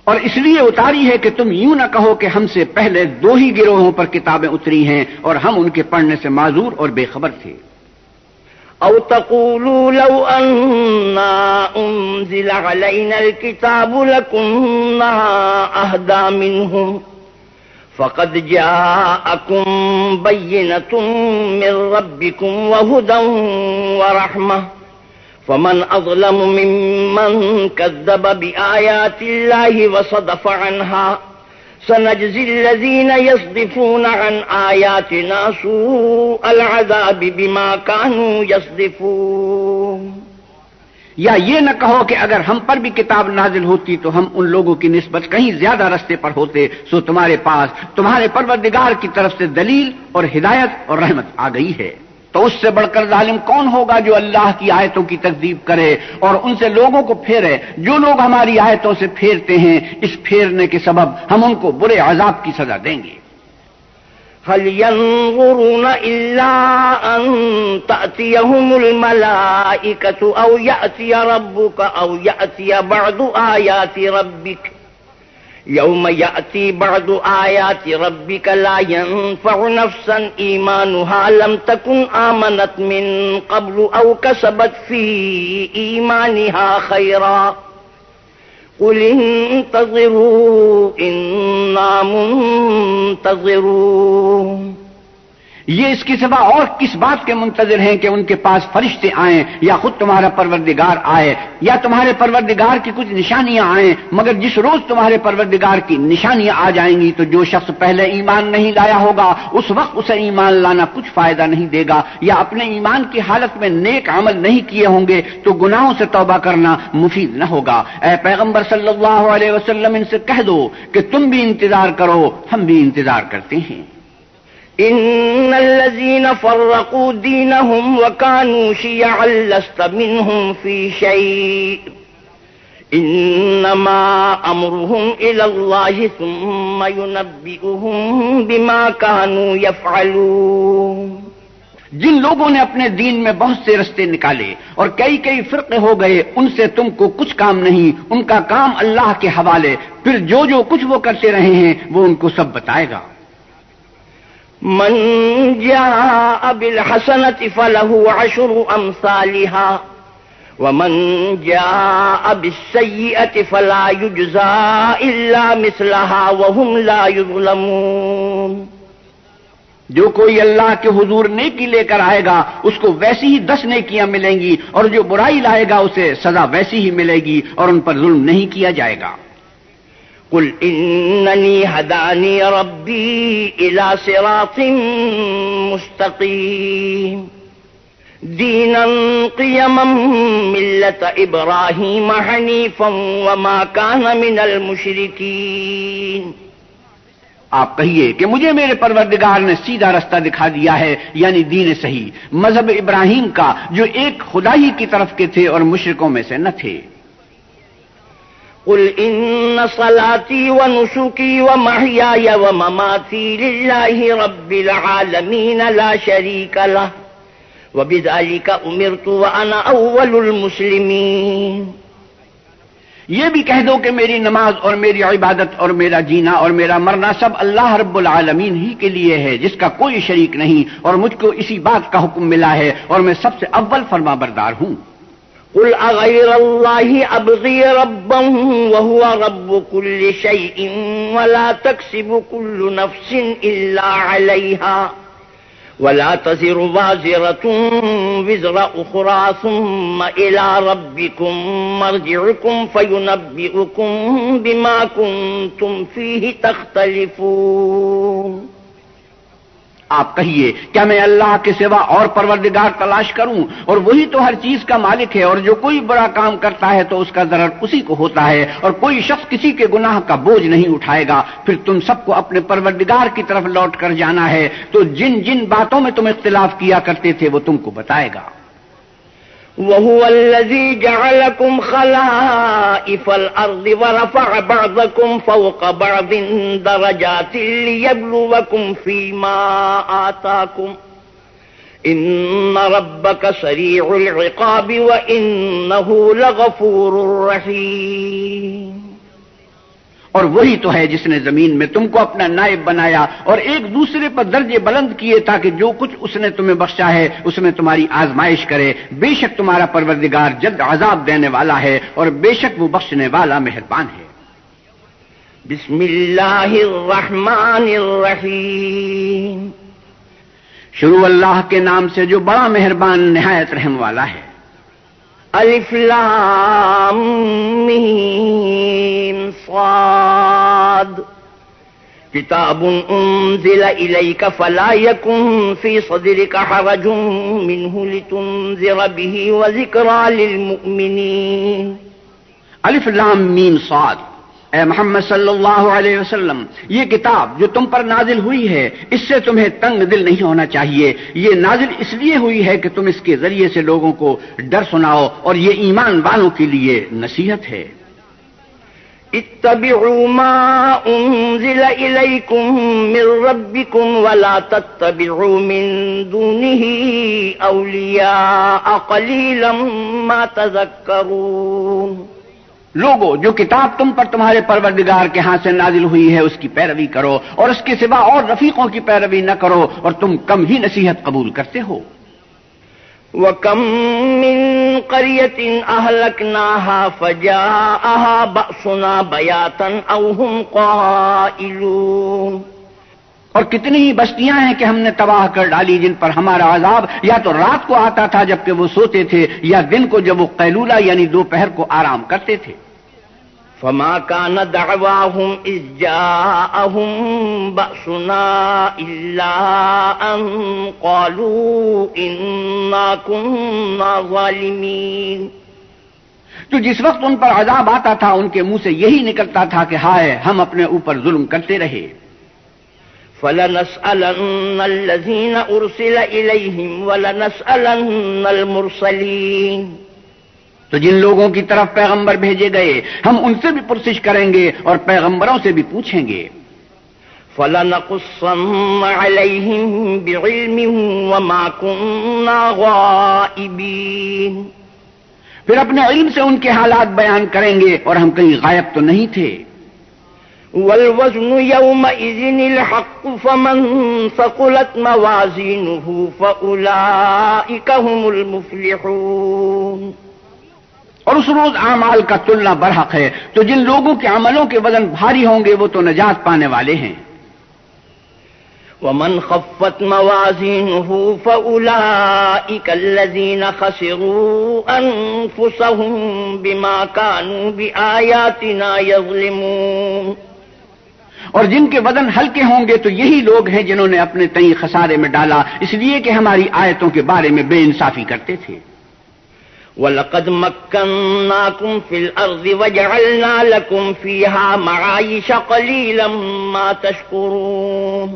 اور اس لیے اتاری ہے کہ تم یوں نہ کہو کہ ہم سے پہلے دو ہی گروہوں پر کتابیں اتری ہیں اور ہم ان کے پڑھنے سے معذور اور بے خبر تھے۔ او تقولوا لو اننا انزل علينا الكتاب لكنا اهدى منهم فقد جاءكم بينة من ربكم وهدى ورحمة فمن أظلم ممن كذب بآيات الله وصدف عنها سنجزي الذين يصدفون عن آياتنا سوء العذاب بما كانوا يصدفون۔ یا یہ نہ کہو کہ اگر ہم پر بھی کتاب نازل ہوتی تو ہم ان لوگوں کی نسبت کہیں زیادہ رستے پر ہوتے، سو تمہارے پاس تمہارے پروردگار کی طرف سے دلیل اور ہدایت اور رحمت آ گئی ہے۔ تو اس سے بڑھ کر ظالم کون ہوگا جو اللہ کی آیتوں کی تکذیب کرے اور ان سے لوگوں کو پھیرے؟ جو لوگ ہماری آیتوں سے پھیرتے ہیں، اس پھیرنے کے سبب ہم ان کو برے عذاب کی سزا دیں گے۔ هل ينظرون إلا أن تأتيهم الملائكة أو يأتي ربك أو يأتي بعض آيات ربك يوم يأتي بعض آيات ربك لا ينفع نفسا إيمانها لم تكن آمنت من قبل أو كسبت في إيمانها خيرا قل انتظروا إنا منتظرون۔ یہ اس کے سوا اور کس بات کے منتظر ہیں کہ ان کے پاس فرشتے آئیں یا خود تمہارا پروردگار آئے یا تمہارے پروردگار کی کچھ نشانیاں آئیں؟ مگر جس روز تمہارے پروردگار کی نشانیاں آ جائیں گی تو جو شخص پہلے ایمان نہیں لایا ہوگا اس وقت اسے ایمان لانا کچھ فائدہ نہیں دے گا، یا اپنے ایمان کی حالت میں نیک عمل نہیں کیے ہوں گے تو گناہوں سے توبہ کرنا مفید نہ ہوگا۔ اے پیغمبر صلی اللہ علیہ وسلم ان سے کہہ دو کہ تم بھی انتظار کرو، ہم بھی انتظار کرتے ہیں۔ ان الذين فرقوا دينهم وكانوا شيعا لست منهم في شيء انما امرهم الى الله ثم ينبئهم بما كانوا يفعلون۔ جن لوگوں نے اپنے دین میں بہت سے رستے نکالے اور کئی فرقے ہو گئے، ان سے تم کو کچھ کام نہیں، ان کا کام اللہ کے حوالے، پھر جو کچھ وہ کرتے رہے ہیں وہ ان کو سب بتائے گا۔ من جاء بالحسنة فله 10 أمثالها ومن جاء بالسيئة فلا يجزى إلا مثلها وهم لا يظلمون۔ جو کوئی اللہ کے حضور نیکی لے کر آئے گا اس کو ویسی ہی 10 نیکیاں ملیں گی، اور جو برائی لائے گا اسے سزا ویسی ہی ملے گی اور ان پر ظلم نہیں کیا جائے گا۔ قل انني هداني ربي الى صراط مستقيم دينا قيما ملة ابراهيم حنيفا وما كان من المشركين۔ آپ کہیے کہ مجھے میرے پروردگار نے سیدھا رستہ دکھا دیا ہے، یعنی دین صحیح، مذہب ابراہیم کا، جو ایک خدا ہی کی طرف کے تھے اور مشرکوں میں سے نہ تھے۔ قل ان صلاتي ونسكي ومحياي ومماتي لله رب العالمين لا شريك له وبذلك امرت وانا اول المسلمين۔ یہ بھی کہہ دو کہ میری نماز اور میری عبادت اور میرا جینا اور میرا مرنا سب اللہ رب العالمین ہی کے لیے ہے، جس کا کوئی شریک نہیں، اور مجھ کو اسی بات کا حکم ملا ہے اور میں سب سے اول فرما بردار ہوں۔ قل اغير الله ابغي ربا وهو رب كل شيء ولا تكسب كل نفس الا عليها ولا تزر وازرة وزر اخرى ثم الى ربكم مرجعكم فينبئكم بما كنتم فيه تختلفون۔ آپ کہیے کیا میں اللہ کے سوا اور پروردگار تلاش کروں؟ اور وہی تو ہر چیز کا مالک ہے، اور جو کوئی برا کام کرتا ہے تو اس کا ضرر اسی کو ہوتا ہے، اور کوئی شخص کسی کے گناہ کا بوجھ نہیں اٹھائے گا۔ پھر تم سب کو اپنے پروردگار کی طرف لوٹ کر جانا ہے، تو جن باتوں میں تم اختلاف کیا کرتے تھے وہ تم کو بتائے گا۔ وَهُوَ الَّذِي جَعَلَكُمْ خَلَائِفَ الْأَرْضِ وَرَفَعَ بَعْضَكُمْ فَوْقَ بَعْضٍ دَرَجَاتٍ لِيَبْلُوَكُمْ فِي مَا آتَاكُمْ إِنَّ رَبَّكَ سَرِيعُ الْعِقَابِ وَإِنَّهُ لَغَفُورٌ رَحِيمٌ۔ اور وہی تو ہے جس نے زمین میں تم کو اپنا نائب بنایا اور ایک دوسرے پر درجے بلند کیے تاکہ جو کچھ اس نے تمہیں بخشا ہے اس میں تمہاری آزمائش کرے۔ بے شک تمہارا پروردگار جلد عذاب دینے والا ہے اور بے شک وہ بخشنے والا مہربان ہے۔ بسم اللہ الرحمن الرحیم۔ شروع اللہ کے نام سے جو بڑا مہربان نہایت رحم والا ہے۔ الف لام میم صاد کتاب انزل الیک فلا یکن فی صدرک حرج منہ لتنذر به وذکری للمؤمنین۔ الف لام میم صاد، اے محمد صلی اللہ علیہ وسلم، یہ کتاب جو تم پر نازل ہوئی ہے اس سے تمہیں تنگ دل نہیں ہونا چاہیے۔ یہ نازل اس لیے ہوئی ہے کہ تم اس کے ذریعے سے لوگوں کو ڈر سناؤ، اور یہ ایمان والوں کے لیے نصیحت ہے۔ اتبعوا ما انزل الیکم من ربکم ولا تتبعوا من دونه اولیاء قلیلا ما تذکرون۔ لوگو، جو کتاب تم پر تمہارے پروردگار کے ہاں سے نازل ہوئی ہے اس کی پیروی کرو، اور اس کے سوا اور رفیقوں کی پیروی نہ کرو، اور تم کم ہی نصیحت قبول کرتے ہو۔ وَكَمْ مِنْ قَرْيَةٍ أَهْلَكْنَاهَا فَجَاءَهَا بَأْسُنَا بَيَاتًا أَوْ هُمْ قَائِلُونَ۔ اور کتنی ہی بستیاں ہیں کہ ہم نے تباہ کر ڈالی جن پر ہمارا عذاب یا تو رات کو آتا تھا جبکہ وہ سوتے تھے یا دن کو جب وہ قیلولہ یعنی دوپہر کو آرام کرتے تھے. فما كان دعواهم إذ جاءهم بأسنا إلا أن قالوا إنا كنا ظالمين. تو جس وقت ان پر عذاب آتا تھا ان کے منہ سے یہی نکلتا تھا کہ ہائے ہم اپنے اوپر ظلم کرتے رہے. فَلَنَسْأَلَنَّ الَّذِينَ أُرْسِلَ إِلَيْهِمْ وَلَنَسْأَلَنَّ الْمُرْسَلِينَ. تو جن لوگوں کی طرف پیغمبر بھیجے گئے ہم ان سے بھی پرسش کریں گے اور پیغمبروں سے بھی پوچھیں گے. فَلَنَقُصَّنَّ عَلَيْهِمْ بِعِلْمٍ وَمَا كُنَّا غَائِبِينَ. پھر اپنے علم سے ان کے حالات بیان کریں گے اور ہم کہیں غائب تو نہیں تھے. وَالْوَزْنُ يَوْمَئِذٍ الْحَقُّ فَمَنْ ثَقُلَتْ مَوَازِينُهُ فَأُولَئِكَ هُمُ الْمُفْلِحُونَ. اور اس روز اعمال کا تلنا برحق ہے تو جن لوگوں کے عملوں کے وزن بھاری ہوں گے وہ تو نجات پانے والے ہیں. وَمَنْ خَفَّتْ مَوَازِينُهُ فَأُولَئِكَ الَّذِينَ خَسِرُوا أَنفُسَهُمْ بِمَا كَانُوا بِآيَاتِنَا يَظْلِمُونَ. اور جن کے وزن ہلکے ہوں گے تو یہی لوگ ہیں جنہوں نے اپنے تئیں خسارے میں ڈالا اس لیے کہ ہماری آیتوں کے بارے میں بے انصافی کرتے تھے. وَلَقَدْ مَكَّنَّاكُمْ فِي الْأَرْضِ وَجَعَلْنَا لَكُمْ فِيهَا مَعَايِشَ قَلِيلًا مَا تَشْكُرُونَ.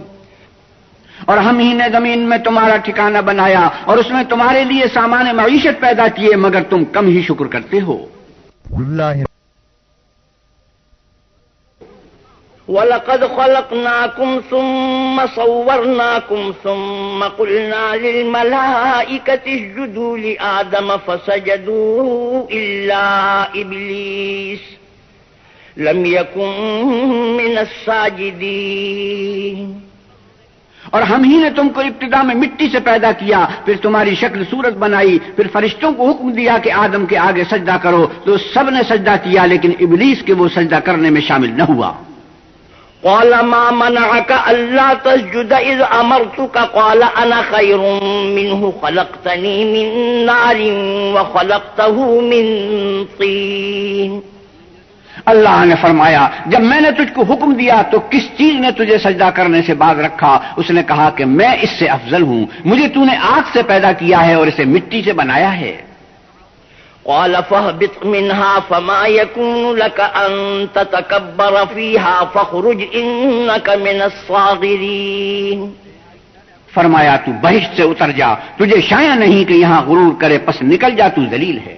اور ہم ہی نے زمین میں تمہارا ٹھکانہ بنایا اور اس میں تمہارے لیے سامان معیشت پیدا کیے مگر تم کم ہی شکر کرتے ہو. وَلَقَدْ خَلَقْنَاكُمْ ثُمَّ صَوَّرْنَاكُمْ ثُمَّ قُلْنَا لِلْمَلَائِكَةِ اسْجُدُوا لِآدَمَ فَسَجَدُوا إِلَّا إِبْلِيسَ لَمْ يَكُنْ مِنَ السَّاجِدِينَ. اور ہم ہی نے تم کو ابتدا میں مٹی سے پیدا کیا پھر تمہاری شکل صورت بنائی پھر فرشتوں کو حکم دیا کہ آدم کے آگے سجدہ کرو تو سب نے سجدہ کیا لیکن ابلیس کے وہ سجدہ کرنے میں شامل نہ ہوا. قال ما منعك ألا تسجد إذ أمرتك قال أنا خير منه خلقتني من نار وخلقته من طين. اللہ نے فرمایا جب میں نے تجھ کو حکم دیا تو کس چیز نے تجھے سجدہ کرنے سے باز رکھا؟ اس نے کہا کہ میں اس سے افضل ہوں، مجھے تو نے آگ سے پیدا کیا ہے اور اسے مٹی سے بنایا ہے. قال فاهبط منها فما يكون لك أن تتكبر فيها فاخرج إنك من الصاغرين. فرمایا تو بہشت سے اتر جا، تجھے شایع نہیں کہ یہاں غرور کرے، پس نکل جا، تو ذلیل ہے.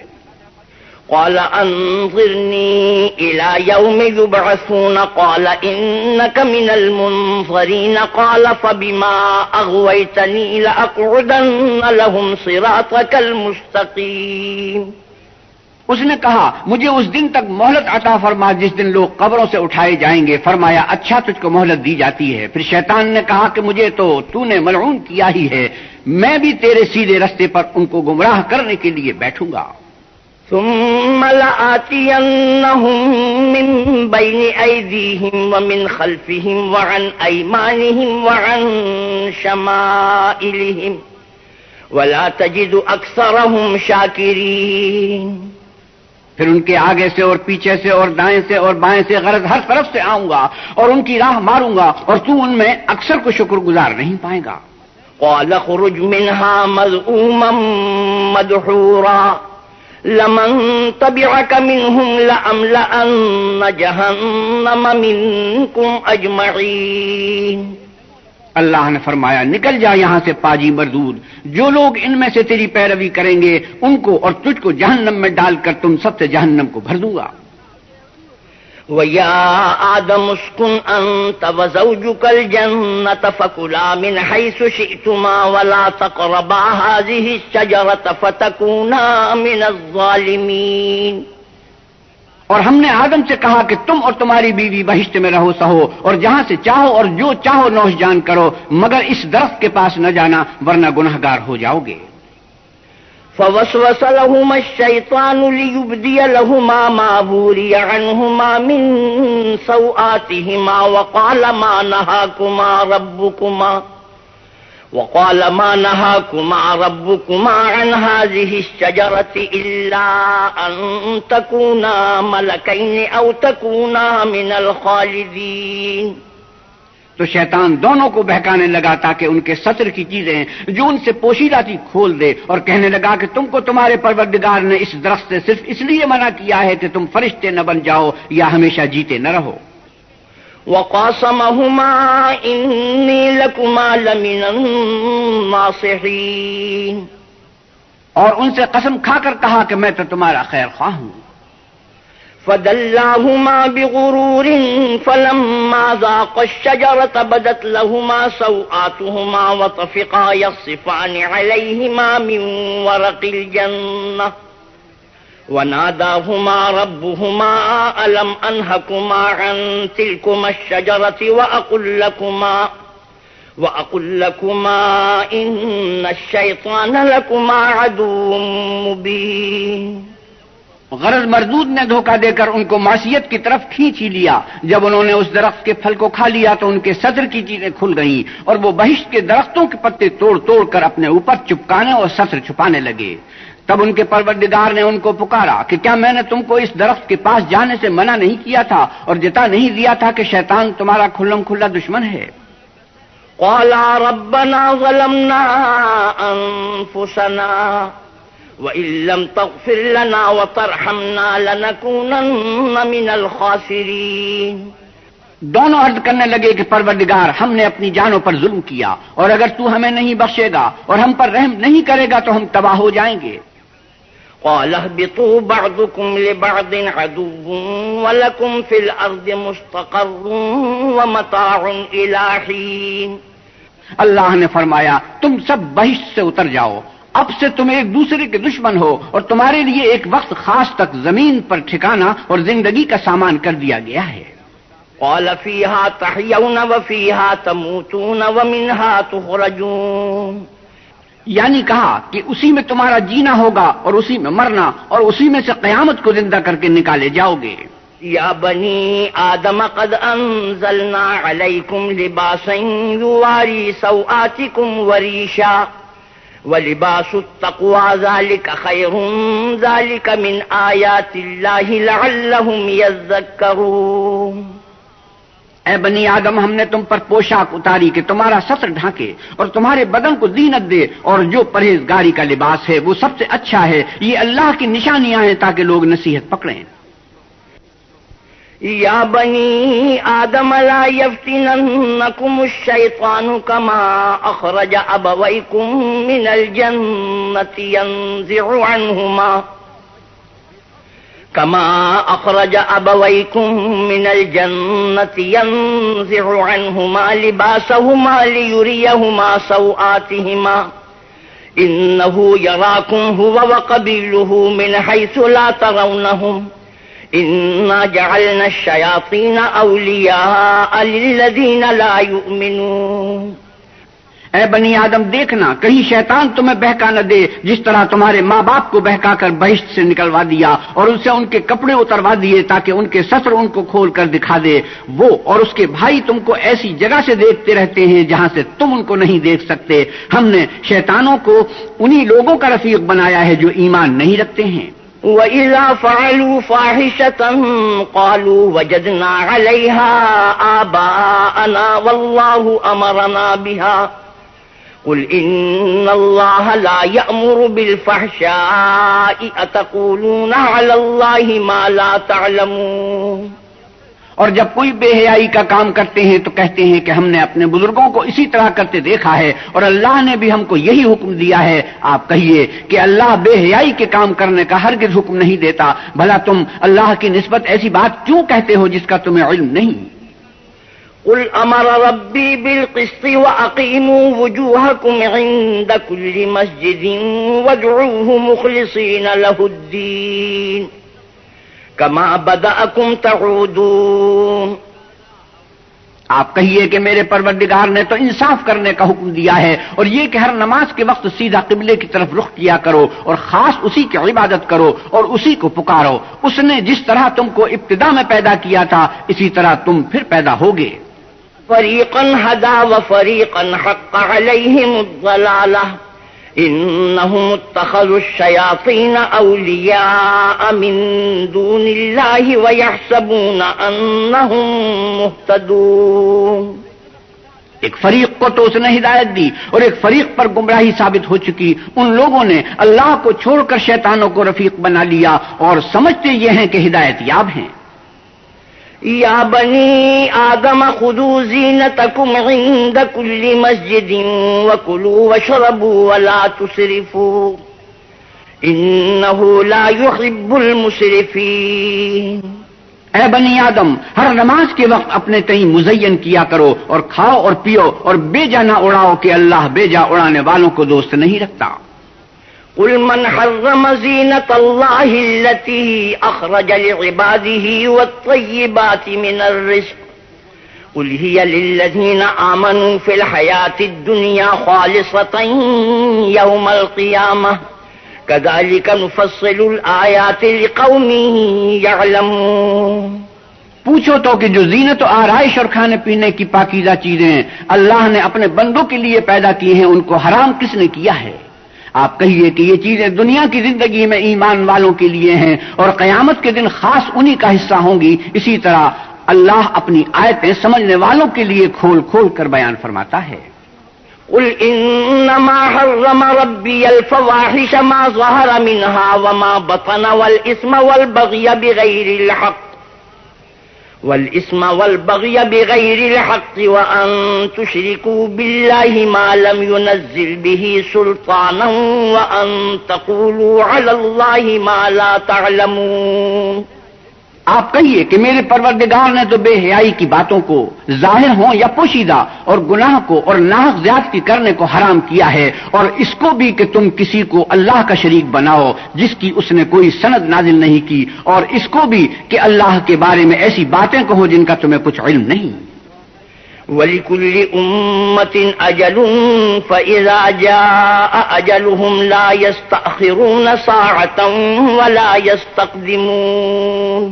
قال أنظرني إلى يوم يبعثون قال إنك من المنظرين قال فبما أغويتني لأقعدن لهم صراطك المستقيم. اس نے کہا مجھے اس دن تک مہلت عطا فرما جس دن لوگ قبروں سے اٹھائے جائیں گے. فرمایا اچھا تجھ کو مہلت دی جاتی ہے. پھر شیطان نے کہا کہ مجھے تو نے ملعون کیا ہی ہے، میں بھی تیرے سیدھے رستے پر ان کو گمراہ کرنے کے لیے بیٹھوں گا. ثم لآتينهم من بين أيديهم ومن خلفهم وعن أيمانهم وعن شمائلهم ولا تجد أكثرهم شاكرين. پھر ان کے آگے سے اور پیچھے سے اور دائیں سے اور بائیں سے غرض ہر طرف سے آؤں گا اور ان کی راہ ماروں گا اور تو ان میں اکثر کو شکر گزار نہیں پائے گا. قال خرج منها مذءوما مدحورا لمن تبعك منهم لأملأن جهنم منكم أجمعين. اللہ نے فرمایا نکل جا یہاں سے پاجی مردود، جو لوگ ان میں سے تیری پیروی کریں گے ان کو اور تجھ کو جہنم میں ڈال کر تم سب سے جہنم کو بھر دوں گا. وَيَا آدَمُ اسْكُنْ أَنْتَ وَزَوْجُكَ الْجَنَّةَ فَكُلَا مِنْ حَيْثُ شِئْتُمَا وَلَا تَقْرَبَا هَٰذِهِ الشَّجَرَةَ فَتَكُونَا مِنَ الظَّالِمِينَ. اور ہم نے آدم سے کہا کہ تم اور تمہاری بیوی بہشت میں رہو سہو اور جہاں سے چاہو اور جو چاہو نوش جان کرو مگر اس درخت کے پاس نہ جانا ورنہ گنہگار ہو جاؤ گے. فوسوس لهما الشيطان ليبدي لهما ما بوري عنهما من سوآتهما وقال ما نهاكما ربكما عن هذه الشجرة إلا أن تكونا ملكين أو تكونا من الخالدين. تو شیطان دونوں کو بہکانے لگا تاکہ ان کے سطر کی چیزیں جو ان سے پوشیدہ تھی کھول دے، اور کہنے لگا کہ تم کو تمہارے پروردگار نے اس درخت سے صرف اس لیے منع کیا ہے کہ تم فرشتے نہ بن جاؤ یا ہمیشہ جیتے نہ رہو. وقاسمهما إني لكما لمن الناصحين. اور ان سے قسم کھا کر کہا کہ میں تو تمہارا خیر خواہ ہوں. فدلاهما بغرور فلما ذاقا الشجرة بدت لهما سوآتهما وطفقا يخصفان عليهما من ورق الجنة وناداهما ربهما ألم أنهكما عن تلكما الشجرة وأقل لكما إن الشيطان لكما عدو مبين. غرض مردود نے دھوکہ دے کر ان کو معصیت کی طرف کھینچ ہی لیا. جب انہوں نے اس درخت کے پھل کو کھا لیا تو ان کے صدر کی چیزیں کھل گئیں اور وہ بہشت کے درختوں کے پتے توڑ توڑ کر اپنے اوپر چپکانے اور صدر چھپانے لگے. تب ان کے پروردگار نے ان کو پکارا کہ کیا میں نے تم کو اس درخت کے پاس جانے سے منع نہیں کیا تھا اور جتا نہیں دیا تھا کہ شیطان تمہارا کھلم کھلا دشمن ہے؟ قالا ربنا ظلمنا انفسنا وَإِن لَّمْ تَغْفِرْ لَنَا وَتَرْحَمْنَا لَنَكُونَنَّ مِنَ الْخَاسِرِينَ. دونوں عرض کرنے لگے کہ پروردگار ہم نے اپنی جانوں پر ظلم کیا اور اگر تو ہمیں نہیں بخشے گا اور ہم پر رحم نہیں کرے گا تو ہم تباہ ہو جائیں گے. قَالَ اهْبِطُوا بَعْضُكُمْ لِبَعْضٍ عَدُوٌّ وَلَكُمْ فِي الْأَرْضِ مُسْتَقَرٌّ وَمَتَاعٌ إِلَىٰ حِينٍ. اللہ نے فرمایا تم سب بہشت سے اتر جاؤ، اب سے تم ایک دوسرے کے دشمن ہو اور تمہارے لیے ایک وقت خاص تک زمین پر ٹھکانا اور زندگی کا سامان کر دیا گیا ہے. قال فيها تحيون وفيها تموتون ومنها تخرجون. یعنی کہا کہ اسی میں تمہارا جینا ہوگا اور اسی میں مرنا اور اسی میں سے قیامت کو زندہ کر کے نکالے جاؤ گے. یا بنی آدم قد انزلنا علیکم لباسا یواری سوآتکم وریشا وَلِبَاسُ التَّقْوَى ذَلِكَ خَيْرٌ ذَلِكَ مِنْ آيَاتِ اللَّهِ لَعَلَّهُمْ يَذَّكَّرُونَ. اے بنی آدم ہم نے تم پر پوشاک اتاری کہ تمہارا سطر ڈھانکے اور تمہارے بدن کو زینت دے، اور جو پرہیزگاری کا لباس ہے وہ سب سے اچھا ہے. یہ اللہ کی نشانیاں ہیں تاکہ لوگ نصیحت پکڑیں. یا بنی آدم لا یفتننکم الشیطان کما اخرج ابویکم من الجنة ينزع عنهما لباسهما لیریہما سوآتہما انه یراکم هو وقبیلہ من حیث لا ترونہم اِنَّا جَعَلْنَا الشَّيَاطِينَ أَوْلِيَاءَ لِلَّذِينَ لَا يُؤْمِنُونَ. اے بنی آدم دیکھنا کہیں شیطان تمہیں بہکا نہ دے جس طرح تمہارے ماں باپ کو بہکا کر بہشت سے نکلوا دیا اور ان سے ان کے کپڑے اتروا دیے تاکہ ان کے سطر ان کو کھول کر دکھا دے. وہ اور اس کے بھائی تم کو ایسی جگہ سے دیکھتے رہتے ہیں جہاں سے تم ان کو نہیں دیکھ سکتے. ہم نے شیطانوں کو انہی لوگوں کا رفیق بنایا ہے جو ایمان نہیں رکھتے ہیں. وَإِذَا فَعَلُوا فَاحِشَةً قَالُوا وَجَدْنَا عَلَيْهَا آبَاءَنَا وَاللَّهُ أَمَرَنَا بِهَا قُلْ إِنَّ اللَّهَ لَا يَأْمُرُ بِالْفَحْشَاءِ أَتَقُولُونَ عَلَى اللَّهِ مَا لَا تَعْلَمُونَ. اور جب کوئی بے حیائی کا کام کرتے ہیں تو کہتے ہیں کہ ہم نے اپنے بزرگوں کو اسی طرح کرتے دیکھا ہے اور اللہ نے بھی ہم کو یہی حکم دیا ہے. آپ کہیے کہ اللہ بے حیائی کے کام کرنے کا ہرگز حکم نہیں دیتا. بھلا تم اللہ کی نسبت ایسی بات کیوں کہتے ہو جس کا تمہیں علم نہیں؟ قل امر ربی بالقسط واقیموا وجوہکم عند کل مسجد وادعوه مخلصین له الدین کما بدأکم تعودون. آپ کہیے کہ میرے پروردگار نے تو انصاف کرنے کا حکم دیا ہے، اور یہ کہ ہر نماز کے وقت سیدھا قبلے کی طرف رخ کیا کرو اور خاص اسی کی عبادت کرو اور اسی کو پکارو۔ اس نے جس طرح تم کو ابتدا میں پیدا کیا تھا اسی طرح تم پھر پیدا ہوگے۔ فریقا ہدی وفریقا حق علیہم الضلالہ انہم اتخذوا الشیاطین اولیاء من دون اللہ ویحسبون انہم مہتدون۔ ایک فریق کو تو اس نے ہدایت دی اور ایک فریق پر گمراہی ثابت ہو چکی۔ ان لوگوں نے اللہ کو چھوڑ کر شیطانوں کو رفیق بنا لیا اور سمجھتے یہ ہیں کہ ہدایت یاب ہیں۔ یا بنی آدم خذوا زینتکم عند کل مسجد وکلوا واشربوا ولا تسرفوا انہ لا يحب المسرفین۔ اے بنی آدم، ہر نماز کے وقت اپنے تئیں مزین کیا کرو اور کھاؤ اور پیو اور بے جا نہ اڑاؤ کہ اللہ بے جا اڑانے والوں کو دوست نہیں رکھتا۔ قل من حرم زینت اللہ التی اخرج لعباده والطیبات من الرزق قل هی للذین آمنوا فی الحیاة الدنیا خالصة یوم القیامہ کذالک نفصل الآیات لقوم یعلمون۔ پوچھو تو کہ جو زینت و آرائش اور کھانے پینے کی پاکیزہ چیزیں ہیں اللہ نے اپنے بندوں کے لیے پیدا کی ہیں ان کو حرام کس نے کیا ہے؟ آپ کہیے کہ یہ چیزیں دنیا کی زندگی میں ایمان والوں کے لیے ہیں اور قیامت کے دن خاص انہی کا حصہ ہوں گی۔ اسی طرح اللہ اپنی آیتیں سمجھنے والوں کے لیے کھول کھول کر بیان فرماتا ہے۔ قل انما حرم ربی الفواحش ما ظہر منها وما بطن والاسم والبغی بغیر الحق وان تشرکوا باللہ ما لم ينزل به سلطانا وان تقولوا علی اللہ ما لا تعلمون۔ آپ کہیے کہ میرے پروردگار نے تو بے حیائی کی باتوں کو ظاہر ہوں یا پوشیدہ اور گناہ کو اور ناحق زیادتی کرنے کو حرام کیا ہے، اور اس کو بھی کہ تم کسی کو اللہ کا شریک بناؤ جس کی اس نے کوئی سند نازل نہیں کی، اور اس کو بھی کہ اللہ کے بارے میں ایسی باتیں کہو جن کا تمہیں کچھ علم نہیں۔ وَلِكُلِّ أُمَّةٍ أَجَلٌ فَإِذَا جَاءَ أَجَلُهُمْ لَا يَسْتَأْخِرُونَ سَاعَةً وَلَا يَسْتَقْدِمُونَ۔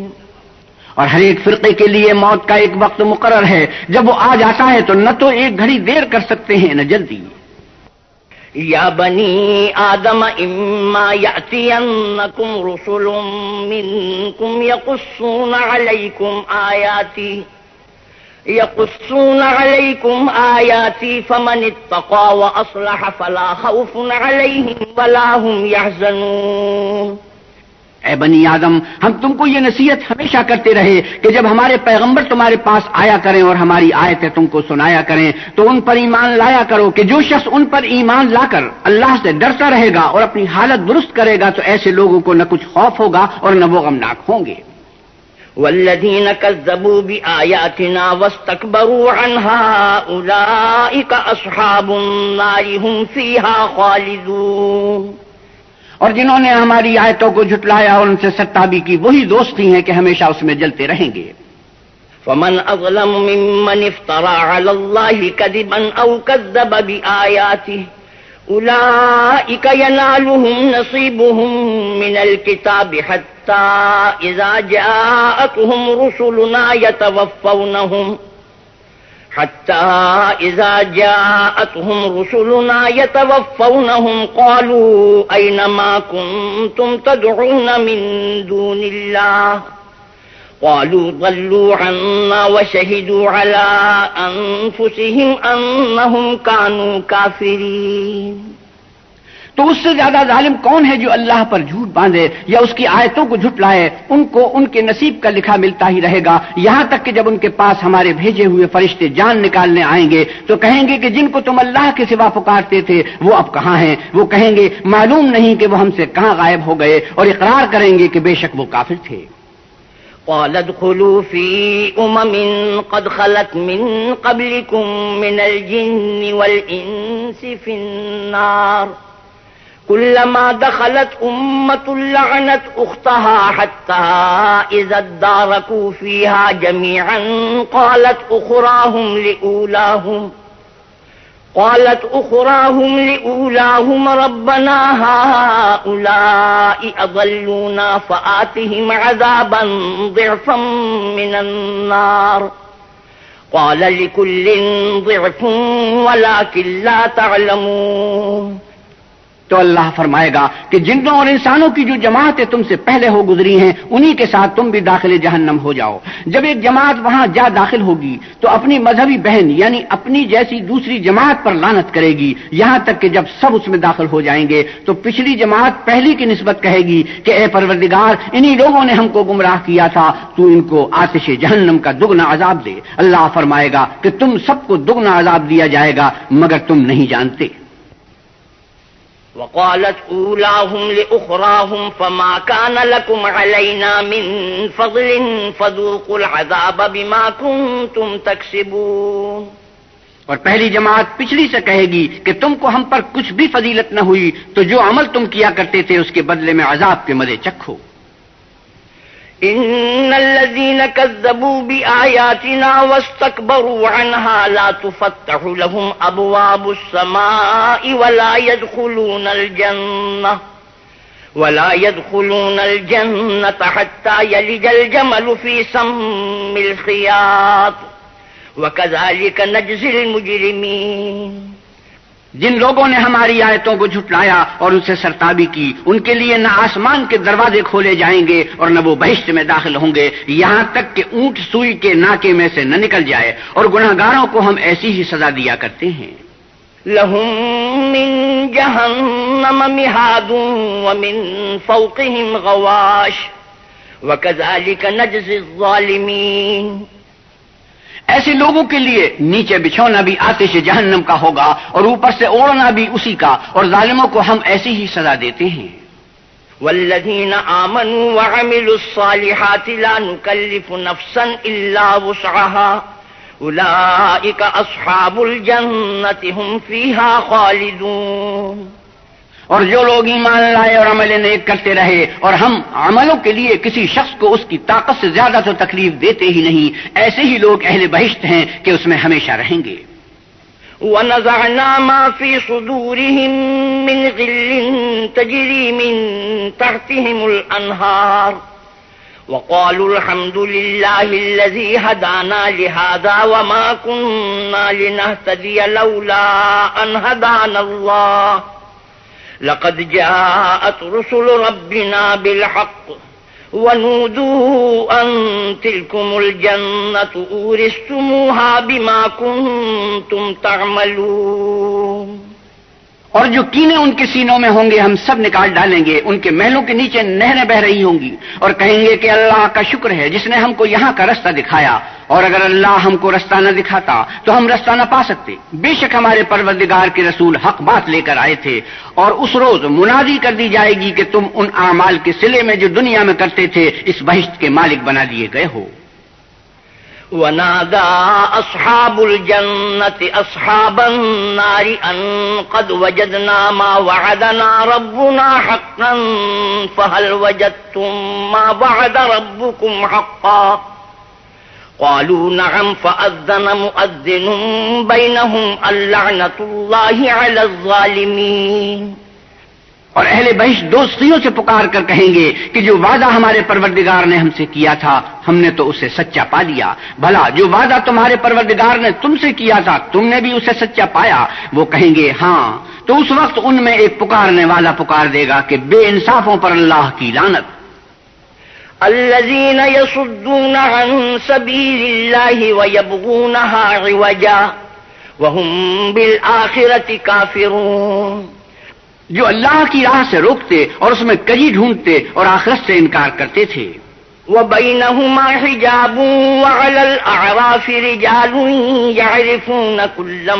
اور ہر ایک فرقے کے لیے موت کا ایک وقت مقرر ہے، جب وہ آ جاتا ہے تو نہ تو ایک گھڑی دیر کر سکتے ہیں نہ جلدی۔ یا بنی آدم اما یأتینکم رسل منکم یقصون علیکم آیاتی فمن اتقى واصلح فلا خوف علیہم ولا هم يحزنون۔ اے بنی آدم، ہم تم کو یہ نصیحت ہمیشہ کرتے رہے کہ جب ہمارے پیغمبر تمہارے پاس آیا کریں اور ہماری آیتیں تم کو سنایا کریں تو ان پر ایمان لایا کرو کہ جو شخص ان پر ایمان لا کر اللہ سے ڈرتا رہے گا اور اپنی حالت درست کرے گا تو ایسے لوگوں کو نہ کچھ خوف ہوگا اور نہ وہ غمناک ہوں گے۔ والذین کذبوا بآیاتنا واستکبروا عنها اولئک اصحاب النار هم فیہا خالدون۔ اور جنہوں نے ہماری آیتوں کو جھٹلایا اور ان سے سرتابی کی وہی دوستی ہیں کہ ہمیشہ اس میں جلتے رہیں گے۔ فمن اظلم ممن افترى على الله كذبا او كذب بآياته اولئك ينالهم نصيبهم من الكتاب حتى اذا جاءتهم رسلنا يتوفونهم قالوا أين ما كنتم تدعون من دون الله قالوا ضلوا عنا وشهدوا على أنفسهم أنهم كانوا كافرين۔ تو اس سے زیادہ ظالم کون ہے جو اللہ پر جھوٹ باندھے یا اس کی آیتوں کو جھٹلائے؟ ان کو ان کے نصیب کا لکھا ملتا ہی رہے گا، یہاں تک کہ جب ان کے پاس ہمارے بھیجے ہوئے فرشتے جان نکالنے آئیں گے تو کہیں گے کہ جن کو تم اللہ کے سوا پکارتے تھے وہ اب کہاں ہیں؟ وہ کہیں گے معلوم نہیں کہ وہ ہم سے کہاں غائب ہو گئے، اور اقرار کریں گے کہ بے شک وہ کافر تھے۔ قال ادخلوا في قد خلت من قبلكم من الجن والإنس في النار كلما دخلت أمة لعنت أختها حتى إذا اداركوا فيها جميعا قالت أخراهم لأولاهم ربنا هؤلاء أضلونا فآتهم عذابا ضعفا من النار قال لكل ضعف ولكن لا تعلمون. تو اللہ فرمائے گا کہ جنوں اور انسانوں کی جو جماعتیں تم سے پہلے ہو گزری ہیں انہی کے ساتھ تم بھی داخل جہنم ہو جاؤ. جب ایک جماعت وہاں جا داخل ہوگی تو اپنی مذہبی بہن یعنی اپنی جیسی دوسری جماعت پر لعنت کرے گی، یہاں تک کہ جب سب اس میں داخل ہو جائیں گے تو پچھلی جماعت پہلی کی نسبت کہے گی کہ اے پروردگار انہی لوگوں نے ہم کو گمراہ کیا تھا، تو ان کو آتش جہنم کا دگنا عذاب دے. اللہ فرمائے گا کہ تم سب کو دگنا عذاب دیا جائے گا مگر تم نہیں جانتے. وقالت أولاهم لأخراهم فما كان لكم علينا من فضل فذوقوا العذاب بما كنتم تكسبون. اور پہلی جماعت پچھلی سے کہے گی کہ تم کو ہم پر کچھ بھی فضیلت نہ ہوئی تو جو عمل تم کیا کرتے تھے اس کے بدلے میں عذاب کے مزے چکھو. إن الذين كذبوا بآياتنا واستكبروا عنها لا تفتح لهم أبواب السماء ولا يدخلون الجنة حتى يلج الجمل في سم الخياط وكذلك نجزي المجرمين. جن لوگوں نے ہماری آیتوں کو جھٹلایا اور ان سے سرتابی کی ان کے لیے نہ آسمان کے دروازے کھولے جائیں گے اور نہ وہ بہشت میں داخل ہوں گے یہاں تک کہ اونٹ سوئی کے ناکے میں سے نہ نکل جائے، اور گناہگاروں کو ہم ایسی ہی سزا دیا کرتے ہیں. لهم من جہنم مہاد ومن فوقهم غواش وكذلك نجزي الظالمین. ایسے لوگوں کے لیے نیچے بچھونا بھی آتش جہنم کا ہوگا اور اوپر سے اوڑھنا بھی اسی کا، اور ظالموں کو ہم ایسی ہی سزا دیتے ہیں. والذین آمنوا وعملوا الصالحات لا نکلف نفسا الا وسعها اولئک اصحاب الجنة هم فیہا خالدون. اور جو لوگ ایمان لائے اور عمل نیک کرتے رہے اور ہم عملوں کے لیے کسی شخص کو اس کی طاقت سے زیادہ تو تکلیف دیتے ہی نہیں، ایسے ہی لوگ اہل بہشت ہیں کہ اس میں ہمیشہ رہیں گے. وَنَزَعْنَا مَا فِي صُدُورِهِم مِّن غِلٍّ تَجْرِي مِن تَحْتِهِمُ الْأَنْهَارُ وَقَالُوا الْحَمْدُ لِلَّهِ الَّذِي هَدَانَا لِهَذَا وَمَا كُنَّا لِنَهْتَدِيَ لَوْلَا أَنْ هَدَانَا اللَّهُ لقد جاءت رسل ربنا بالحق ونودوا أن تلكم الجنة أورثتموها بما كنتم تعملون. اور جو کینے ان کے سینوں میں ہوں گے ہم سب نکال ڈالیں گے، ان کے محلوں کے نیچے نہریں بہ رہی ہوں گی اور کہیں گے کہ اللہ کا شکر ہے جس نے ہم کو یہاں کا رستہ دکھایا، اور اگر اللہ ہم کو رستہ نہ دکھاتا تو ہم رستہ نہ پا سکتے. بے شک ہمارے پروردگار کے رسول حق بات لے کر آئے تھے، اور اس روز منادی کر دی جائے گی کہ تم ان اعمال کے صلے میں جو دنیا میں کرتے تھے اس بہشت کے مالک بنا دیے گئے ہو. ونادى أصحاب الجنة أصحاب النار أن قد وجدنا ما وعدنا ربنا حقا فهل وجدتم ما وعد ربكم حقا قالوا نعم فأذن مؤذن بينهم اللعنة الله على الظالمين. اور اہل بہشت دوستیوں سے پکار کر کہیں گے کہ جو وعدہ ہمارے پروردگار نے ہم سے کیا تھا ہم نے تو اسے سچا پا لیا. بھلا جو وعدہ تمہارے پروردگار نے تم سے کیا تھا تم نے بھی اسے سچا پایا؟ وہ کہیں گے ہاں. تو اس وقت ان میں ایک پکارنے والا پکار دے گا کہ بے انصافوں پر اللہ کی لعنت. الذين يصدون عن سبيل الله ويبغونها عوجا وهم بالآخرة كافرون. جو اللہ کی راہ سے روکتے اور اس میں کجی ڈھونڈتے اور آخرت سے انکار کرتے تھے. وبينهما حجاب وعلى الأعراف رجال يعرفون كلا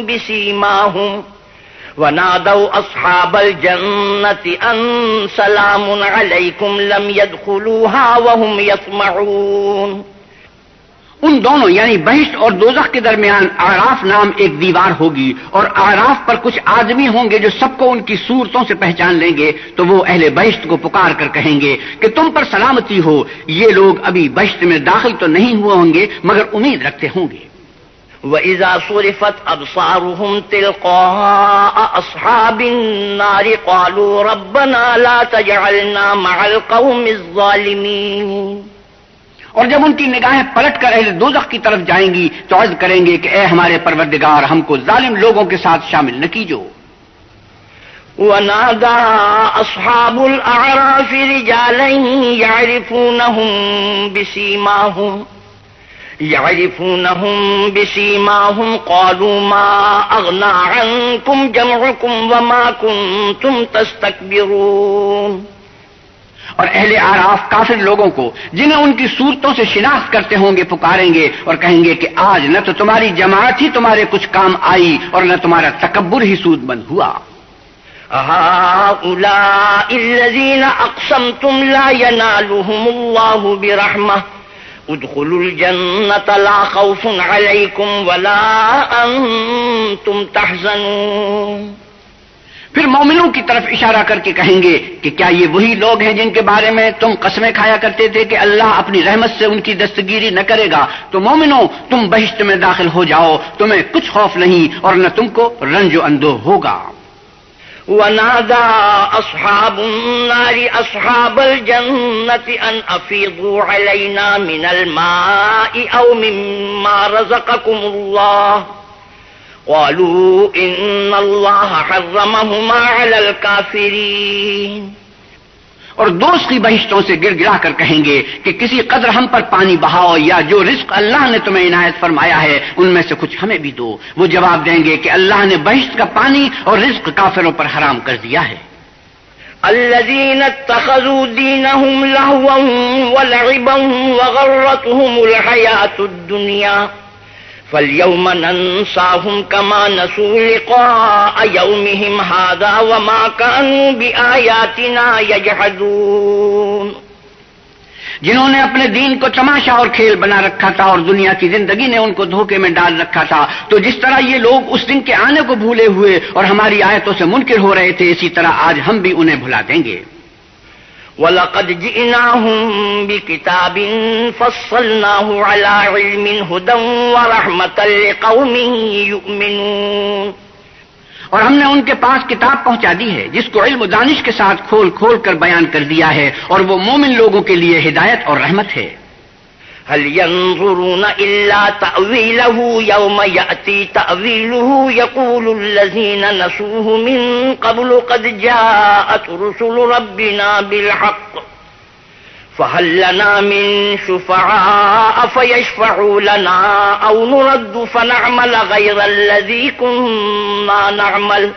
بسيماهم ونادوا أصحاب الجنة أن سلام عليكم لم يدخلوها وهم يطمعون. ان دونوں یعنی بہشت اور دوزخ کے درمیان اعراف نام ایک دیوار ہوگی، اور اعراف پر کچھ آدمی ہوں گے جو سب کو ان کی صورتوں سے پہچان لیں گے، تو وہ اہل بہشت کو پکار کر کہیں گے کہ تم پر سلامتی ہو، یہ لوگ ابھی بہشت میں داخل تو نہیں ہوئے ہوں گے مگر امید رکھتے ہوں گے۔ وَإِذَا صُرِفَتْ أَبْصَارُهُمْ تِلْقَاءَ أَصْحَابِ النَّارِ قَالُوا رَبَّنَا لَا تَجْعَلْنَا مَعَ الْقَوْمِ الظَّالِمِينَ، اور جب ان کی نگاہیں پلٹ کر اہل دوزخ کی طرف جائیں گی تو عرض کریں گے کہ اے ہمارے پروردگار، ہم کو ظالم لوگوں کے ساتھ شامل نہ کیجو۔ وَنَادَى أَصْحَابُ الْأَعْرَافِ رِجَالًا يعرفونهم بسيماهم قالوا ما أغنى عنكم جمعكم وما كنتم تستكبرون، اور اہل اعراف کافر لوگوں کو جنہیں ان کی صورتوں سے شناخت کرتے ہوں گے پکاریں گے اور کہیں گے کہ آج نہ تو تمہاری جماعت ہی تمہارے کچھ کام آئی اور نہ تمہارا تکبر ہی سود مند ہوا۔ هؤلاء الذين أقسمتم لا ينالهم الله برحمة ادخلوا الجنة لا خوف عليكم ولا أنتم تحزنون۔ پھر مومنوں کی طرف اشارہ کر کے کہیں گے کہ کیا یہ وہی لوگ ہیں جن کے بارے میں تم قسمیں کھایا کرتے تھے کہ اللہ اپنی رحمت سے ان کی دستگیری نہ کرے گا؟ تو مومنوں، تم بہشت میں داخل ہو جاؤ، تمہیں کچھ خوف نہیں اور نہ تم کو رنج و اندوہ ہوگا۔ ونادى أصحاب النار أصحاب الجنة أن أفيضوا علينا من الماء أو مما رزقكم الله قالوا إن الله حرمهما على الكافرين، اور دوست کی بہشتوں سے گر گرا کر کہیں گے کہ کسی قدر ہم پر پانی بہاؤ، یا جو رزق اللہ نے تمہیں عنایت فرمایا ہے ان میں سے کچھ ہمیں بھی دو۔ وہ جواب دیں گے کہ اللہ نے بہشت کا پانی اور رزق کافروں پر حرام کر دیا ہے۔ الذين اتخذوا دينهم لهوا ولعبا وغرتهم الحياة الدنيا فاليوم ننساهم كما نسوا لقاء يومهم هذا وما كانوا بآياتنا يجحدون، جنہوں نے اپنے دین کو تماشا اور کھیل بنا رکھا تھا اور دنیا کی زندگی نے ان کو دھوکے میں ڈال رکھا تھا، تو جس طرح یہ لوگ اس دن کے آنے کو بھولے ہوئے اور ہماری آیتوں سے منکر ہو رہے تھے، اسی طرح آج ہم بھی انہیں بھلا دیں گے۔ وَلَقَدْ جِئْنَاهُمْ بِكِتَابٍ فَصَّلْنَاهُ عَلَى عِلْمٍ هُدًى وَرَحْمَةً لِقَوْمٍ يُؤْمِنُونَ، اور ہم نے ان کے پاس کتاب پہنچا دی ہے جس کو علم و دانش کے ساتھ کھول کھول کر بیان کر دیا ہے، اور وہ مومن لوگوں کے لیے ہدایت اور رحمت ہے۔ هل ينظرون إلا تأويله يوم يأتي تأويله يقول الذين نسوه من قبل قد جاءت رسل ربنا بالحق فهل لنا من شفعاء فيشفعوا لنا أو نرد فنعمل غير الذي كنا نعمل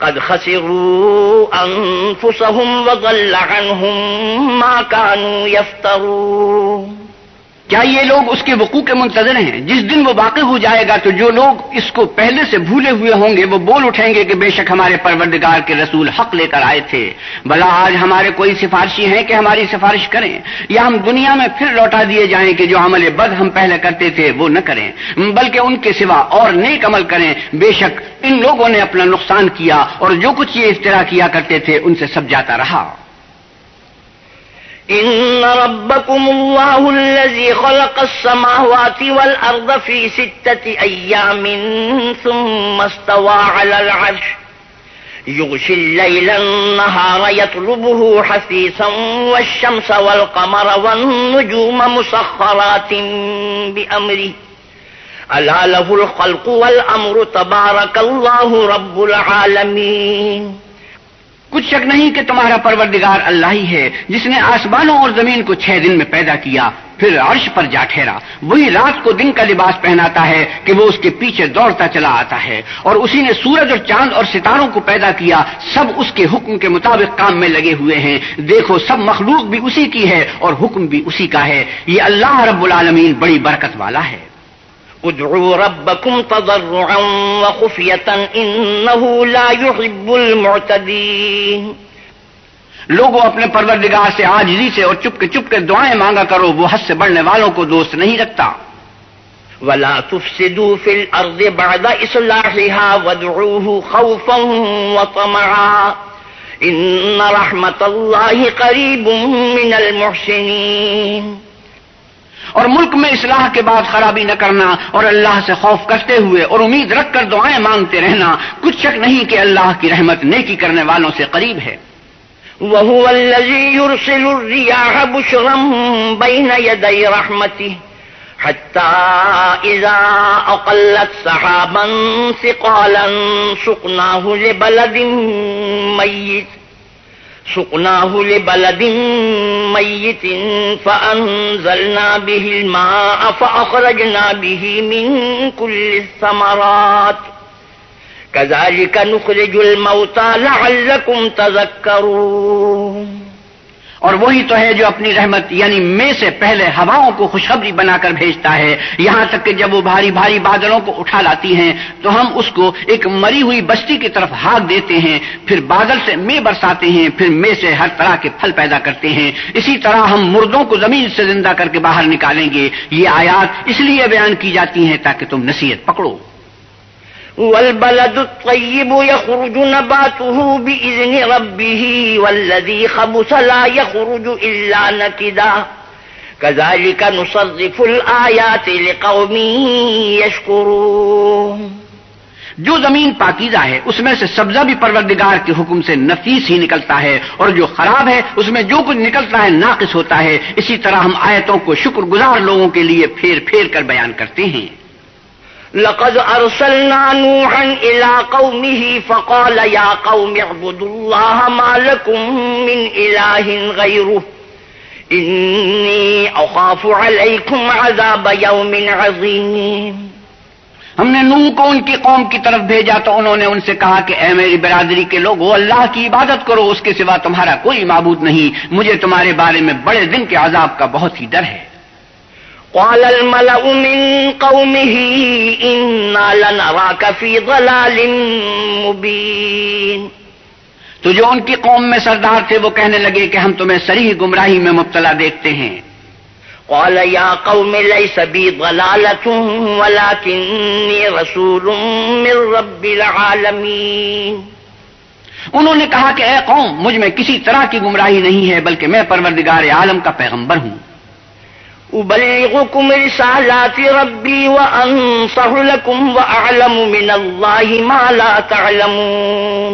قد خسروا أنفسهم وضل عنهم ما كانوا يفترون۔ کیا یہ لوگ اس کے وقوع کے منتظر ہیں؟ جس دن وہ واقع ہو جائے گا تو جو لوگ اس کو پہلے سے بھولے ہوئے ہوں گے وہ بول اٹھیں گے کہ بے شک ہمارے پروردگار کے رسول حق لے کر آئے تھے، بھلا آج ہمارے کوئی سفارشی ہیں کہ ہماری سفارش کریں، یا ہم دنیا میں پھر لوٹا دیے جائیں کہ جو عمل بد ہم پہلے کرتے تھے وہ نہ کریں، بلکہ ان کے سوا اور نیک عمل کریں۔ بے شک ان لوگوں نے اپنا نقصان کیا اور جو کچھ یہ افترا کیا کرتے تھے ان سے سب جاتا رہا۔ إن ربكم الله الذي خلق السماوات والأرض في 6 أيام ثم استوى على العرش يغشي الليل النهار يطلبه حثيثا والشمس والقمر والنجوم مسخرات بأمره ألا له الخلق والأمر تبارك الله رب العالمين۔ کچھ شک نہیں کہ تمہارا پروردگار اللہ ہی ہے جس نے آسمانوں اور زمین کو 6 دن میں پیدا کیا، پھر عرش پر جا ٹھہرا۔ وہی رات کو دن کا لباس پہناتا ہے کہ وہ اس کے پیچھے دوڑتا چلا آتا ہے، اور اسی نے سورج اور چاند اور ستاروں کو پیدا کیا، سب اس کے حکم کے مطابق کام میں لگے ہوئے ہیں۔ دیکھو سب مخلوق بھی اسی کی ہے اور حکم بھی اسی کا ہے۔ یہ اللہ رب العالمین بڑی برکت والا ہے۔ ادعوا ربكم تضرعا وخفية إنه لا يحب المعتدين۔ لوگوں اپنے پروردگار سے عاجزی سے اور چپ کے دعائیں مانگا کرو، وہ حد سے بڑھنے والوں کو دوست نہیں رکھتا۔ ولا تفسدوا في الأرض بعد إصلاحها وادعوه خوفا وطمعا إن رحمة الله قريب من المحسنين. اور ملک میں اصلاح کے بعد خرابی نہ کرنا اور اللہ سے خوف کرتے ہوئے اور امید رکھ کر دعائیں مانگتے رہنا. کچھ شک نہیں کہ اللہ کی رحمت نیکی کرنے والوں سے قریب ہے. وهو الذي يرسل الرياح بشرا بين يدي رحمته حتى إذا أقلت سحابا ثقالا سقناه لبلد ميت فأنزلنا به الماء فأخرجنا به من كل الثمرات كذلك نخرج الموتى لعلكم تذكرون. اور وہی تو ہے جو اپنی رحمت یعنی میں سے پہلے ہواؤں کو خوشخبری بنا کر بھیجتا ہے، یہاں تک کہ جب وہ بھاری بھاری بادلوں کو اٹھا لاتی ہیں تو ہم اس کو ایک مری ہوئی بستی کی طرف ہانک دیتے ہیں، پھر بادل سے مے برساتے ہیں، پھر مے سے ہر طرح کے پھل پیدا کرتے ہیں. اسی طرح ہم مردوں کو زمین سے زندہ کر کے باہر نکالیں گے. یہ آیات اس لیے بیان کی جاتی ہیں تاکہ تم نصیحت پکڑو. والبلد الطيب يخرج نباته بإذن ربه والذي خبث لا يخرج إلا نكدا كذلك نصرف الآيات لقوم يشكرون. جو زمین پاکیزہ ہے اس میں سے سبزہ بھی پروردگار کے حکم سے نفیس ہی نکلتا ہے، اور جو خراب ہے اس میں جو کچھ نکلتا ہے ناقص ہوتا ہے. اسی طرح ہم آیتوں کو شکر گزار لوگوں کے لیے پھیر پھیر کر بیان کرتے ہیں. لقد أرسلنا نوحا إلى قومه فقال يا قوم اعبدوا الله ما لكم من إله غيره إني أخاف عليكم عذاب يوم عظيم. ہم نے نوح کو ان کی قوم کی طرف بھیجا تو انہوں نے ان سے کہا کہ اے میری برادری کے لوگو، اللہ کی عبادت کرو، اس کے سوا تمہارا کوئی معبود نہیں، مجھے تمہارے بارے میں بڑے دن کے عذاب کا بہت ہی ڈر ہے. قال الملأ من قومه إنا لنراك في ضلال مبين. تو جو ان کی قوم میں سردار تھے وہ کہنے لگے کہ ہم تمہیں صریح گمراہی میں مبتلا دیکھتے ہیں. قال يا قوم ليس بي ضلالة ولكني رسول من رب العالمين. انہوں نے کہا کہ اے قوم، مجھ میں کسی طرح کی گمراہی نہیں ہے بلکہ میں پروردگار عالم کا پیغمبر ہوں. أبلغكم رسالات ربي وأنصح لكم وأعلم من الله ما لا تعلمون.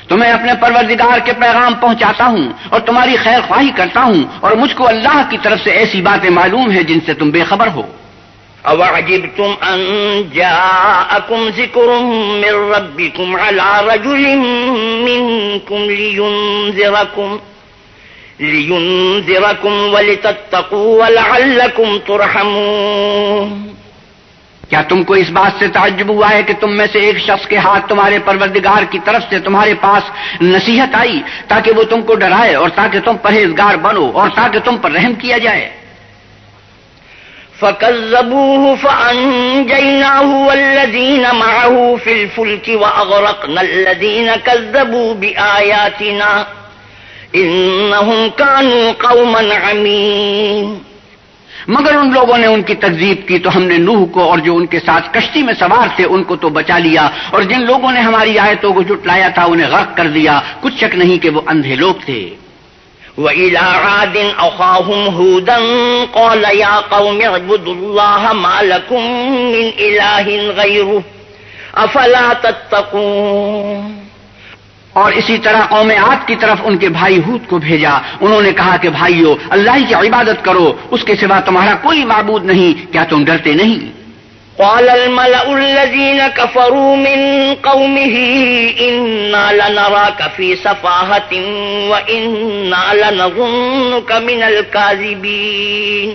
تو میں اپنے پروردگار کے پیغام پہنچاتا ہوں اور تمہاری خیر خواہی کرتا ہوں، اور مجھ کو اللہ کی طرف سے ایسی باتیں معلوم ہیں جن سے تم بے خبر ہو. أَوَعَجِبْتُمْ أَنْ جَاءَكُمْ ذِكْرٌ مِّن رَّبِّكُمْ عَلَىٰ رَجُلٍ مِّنكُمْ لِيُنذِرَكُمْ وَلِتَتَّقُوا وَلَعَلَّكُمْ تُرْحَمُونَ. کیا تم کو اس بات سے تعجب ہوا ہے کہ تم میں سے ایک شخص کے ہاتھ تمہارے پروردگار کی طرف سے تمہارے پاس نصیحت آئی تاکہ وہ تم کو ڈرائے اور تاکہ تم پرہیزگار بنو اور تاکہ تم پر رحم کیا جائے. فَكَذَّبُوهُ فَأَنجَيْنَاهُ وَالَّذِينَ مَعَهُ فِي الْفُلْكِ وَأَغْرَقْنَا الَّذِينَ كَذَّبُوا بِآيَاتِنَا إِنَّهُمْ كَانُوا قَوْمًا عَمِينَ. مگر ان لوگوں نے ان کی تکذیب کی تو ہم نے نوح کو اور جو ان کے ساتھ کشتی میں سوار تھے ان کو تو بچا لیا، اور جن لوگوں نے ہماری آیتوں کو جھٹلایا تھا انہیں غرق کر دیا. کچھ شک نہیں کہ وہ اندھے لوگ تھے. وَإِلَىٰ عَادٍ أَخَاهُمْ هُودًا قَالَ يَا قَوْمِ اعْبُدُوا اللَّهَ مَا لَكُم مِّنْ إِلَٰهٍ غَيْرُهُ أَفَلَا تَتَّقُونَ. اور اسی طرح قوم عاد کی طرف ان کے بھائی ہود کو بھیجا. انہوں نے کہا کہ بھائیو، اللہ کی عبادت کرو، اس کے سوا تمہارا کوئی معبود نہیں، کیا تم ڈرتے نہیں؟ قال الملأ الذين كفروا من قومه إنا لنراك في سفاهة وإنا لنظنك من الكاذبين.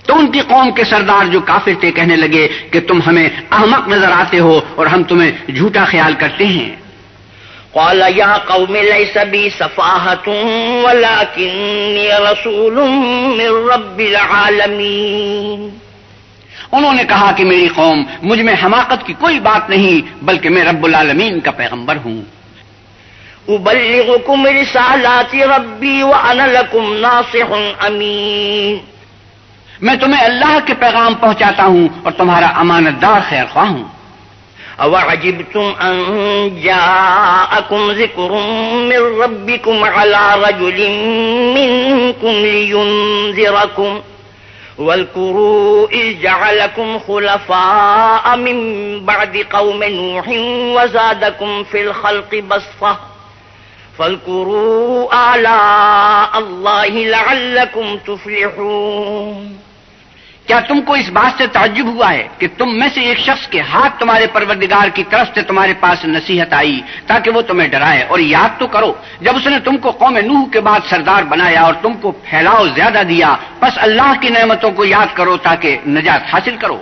تو ان کی قوم کے سردار جو کافر تھے کہنے لگے کہ تم ہمیں احمق نظر آتے ہو اور ہم تمہیں جھوٹا خیال کرتے ہیں. قال يا قوم ليس بي سفاهة ولكني رسول من رب العالمين. انہوں نے کہا کہ میری قوم، مجھ میں حماقت کی کوئی بات نہیں بلکہ میں رب العالمین کا پیغمبر ہوں. أبلغكم رسالات ربي وأنا لكم ناصح أمين. میں تمہیں اللہ کے پیغام پہنچاتا ہوں اور تمہارا امانت دار خیر خواہ ہوں۔ أَوَعَجِبْتُمْ أَنْ جَاءَكُمْ ذِكْرٌ مِّن رَّبِّكُمْ عَلَىٰ رَجُلٍ مِّنكُمْ لِيُنذِرَكُمْ واذكروا إذ جعلكم خلفاء من بعد قوم نوح وزادكم في الخلق بسطة فاذكروا آلاء الله لعلكم تفلحون۔ کیا تم کو اس بات سے تعجب ہوا ہے کہ تم میں سے ایک شخص کے ہاتھ تمہارے پروردگار کی طرف سے تمہارے پاس نصیحت آئی تاکہ وہ تمہیں ڈرائے؟ اور یاد تو کرو جب اس نے تم کو قوم نوح کے بعد سردار بنایا اور تم کو پھیلاؤ زیادہ دیا، بس اللہ کی نعمتوں کو یاد کرو تاکہ نجات حاصل کرو۔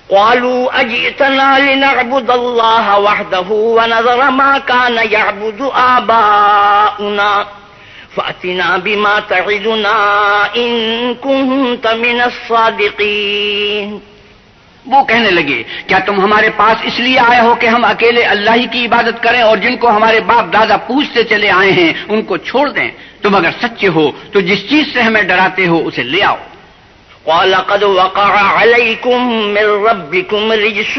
قالوا أجئتنا لنعبد الله وحده ونذر ما كان يعبد آباؤنا فأتنا بما تعدنا إن كنت من الصادقين۔ وہ کہنے لگے کیا تم ہمارے پاس اس لیے آئے ہو کہ ہم اکیلے اللہ ہی کی عبادت کریں اور جن کو ہمارے باپ دادا پوچھتے چلے آئے ہیں ان کو چھوڑ دیں؟ تم اگر سچے ہو تو جس چیز سے ہمیں ڈراتے ہو اسے لے آؤ۔ قال قد وقع عليكم من ربكم رجس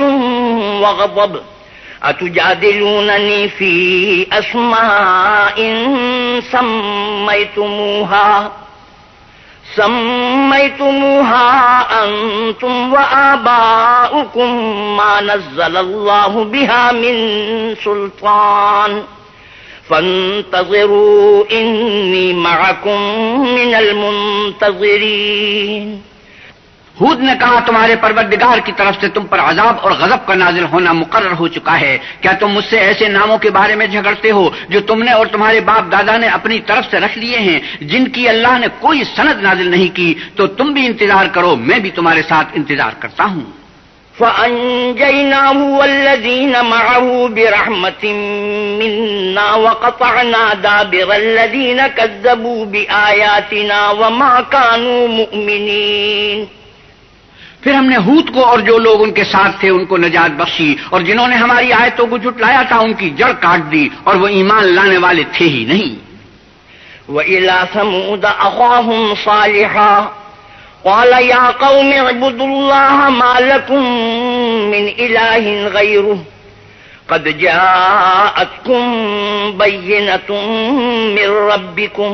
وغضب أتجادلونني في أسماء سميتموها أنتم وآباؤكم ما نزل الله بها من سلطان فانتظروا إني معكم من المنتظرين۔ ہود نے کہا تمہارے پروردگار کی طرف سے تم پر عذاب اور غضب کا نازل ہونا مقرر ہو چکا ہے، کیا تم مجھ سے ایسے ناموں کے بارے میں جھگڑتے ہو جو تم نے اور تمہارے باپ دادا نے اپنی طرف سے رکھ لیے ہیں جن کی اللہ نے کوئی سند نازل نہیں کی؟ تو تم بھی انتظار کرو، میں بھی تمہارے ساتھ انتظار کرتا ہوں۔ فأنجيناه والذين معه برحمة منا وقطعنا دابر الذين كذبوا بآياتنا وما كانوا مؤمنين۔ پھر ہم نے ہود کو اور جو لوگ ان کے ساتھ تھے ان کو نجات بخشی، اور جنہوں نے ہماری آیتوں کو جھٹلایا تھا ان کی جڑ کاٹ دی، اور وہ ایمان لانے والے تھے ہی نہیں۔ وإلى ثمود أخاهم صالحا قال يا قوم اعبدوا الله ما لكم من إله غيره قد جاءتكم بينة من ربكم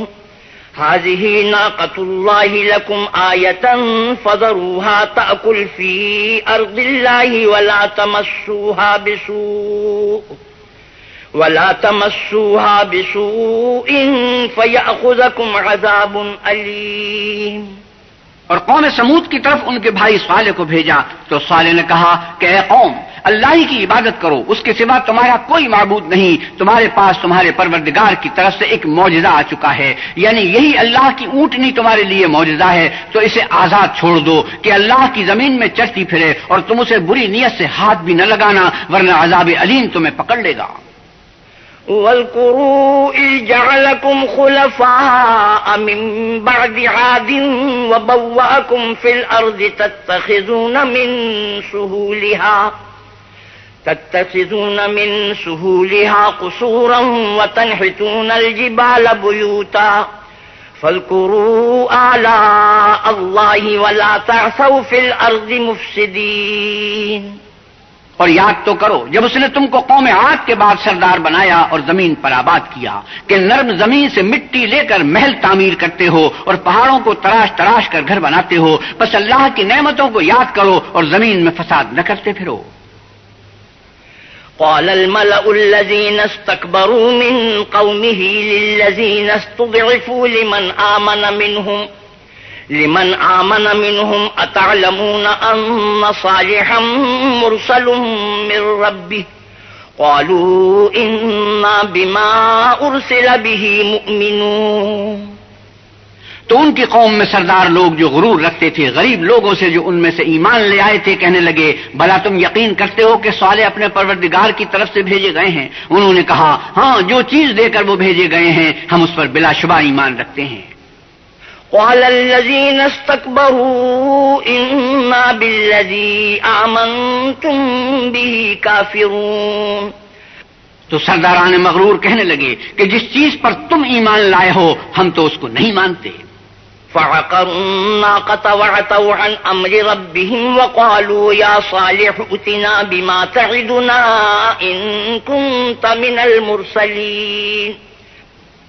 هذه ناقة الله لكم آية فذروها تأكل في أرض الله ولا تمسوها بسوء فيأخذكم عذاب أليم۔ اور قوم سمود کی طرف ان کے بھائی صالح کو بھیجا تو صالح نے کہا کہ اے قوم، اللہ ہی کی عبادت کرو، اس کے سوا تمہارا کوئی معبود نہیں، تمہارے پاس تمہارے پروردگار کی طرف سے ایک معجزہ آ چکا ہے، یعنی یہی اللہ کی اونٹنی تمہارے لیے معجزہ ہے، تو اسے آزاد چھوڑ دو کہ اللہ کی زمین میں چرتی پھرے، اور تم اسے بری نیت سے ہاتھ بھی نہ لگانا ورنہ عذاب علیم تمہیں پکڑ لے گا۔ واذكروا إذ جعلكم خلفاء من بعد عاد وبوأكم في الأرض تتخذون من سهولها قصورا وتنحتون الجبال بيوتا فاذكروا آلاء الله ولا تعثوا في الأرض مفسدين۔ اور یاد تو کرو جب اس نے تم کو قوم عاد کے بعد سردار بنایا اور زمین پر آباد کیا کہ نرم زمین سے مٹی لے کر محل تعمیر کرتے ہو اور پہاڑوں کو تراش تراش کر گھر بناتے ہو، بس اللہ کی نعمتوں کو یاد کرو اور زمین میں فساد نہ کرتے پھرو۔ قال الملأ الذين استكبروا من قومه للذين استضعفوا لمن آمن منهم أتعلمون أن صالحا مرسل من ربه قالوا إنا بما أرسل به مؤمنون۔ تو ان کی قوم میں سردار لوگ جو غرور رکھتے تھے غریب لوگوں سے جو ان میں سے ایمان لے آئے تھے کہنے لگے بھلا تم یقین کرتے ہو کہ صالح اپنے پروردگار کی طرف سے بھیجے گئے ہیں؟ انہوں نے کہا ہاں، جو چیز دے کر وہ بھیجے گئے ہیں ہم اس پر بلا شبہ ایمان رکھتے ہیں۔ قال الذين استكبروا إنا بالذي آمنتم به كافرون۔ تو سرداران مغرور کہنے لگے کہ جس چیز پر تم ایمان لائے ہو ہم تو اس کو نہیں مانتے۔ فعقروا الناقة وعتوا عن أمر ربهم وقالوا يا صالح ائتنا بما تعدنا إن كنت من المرسلين.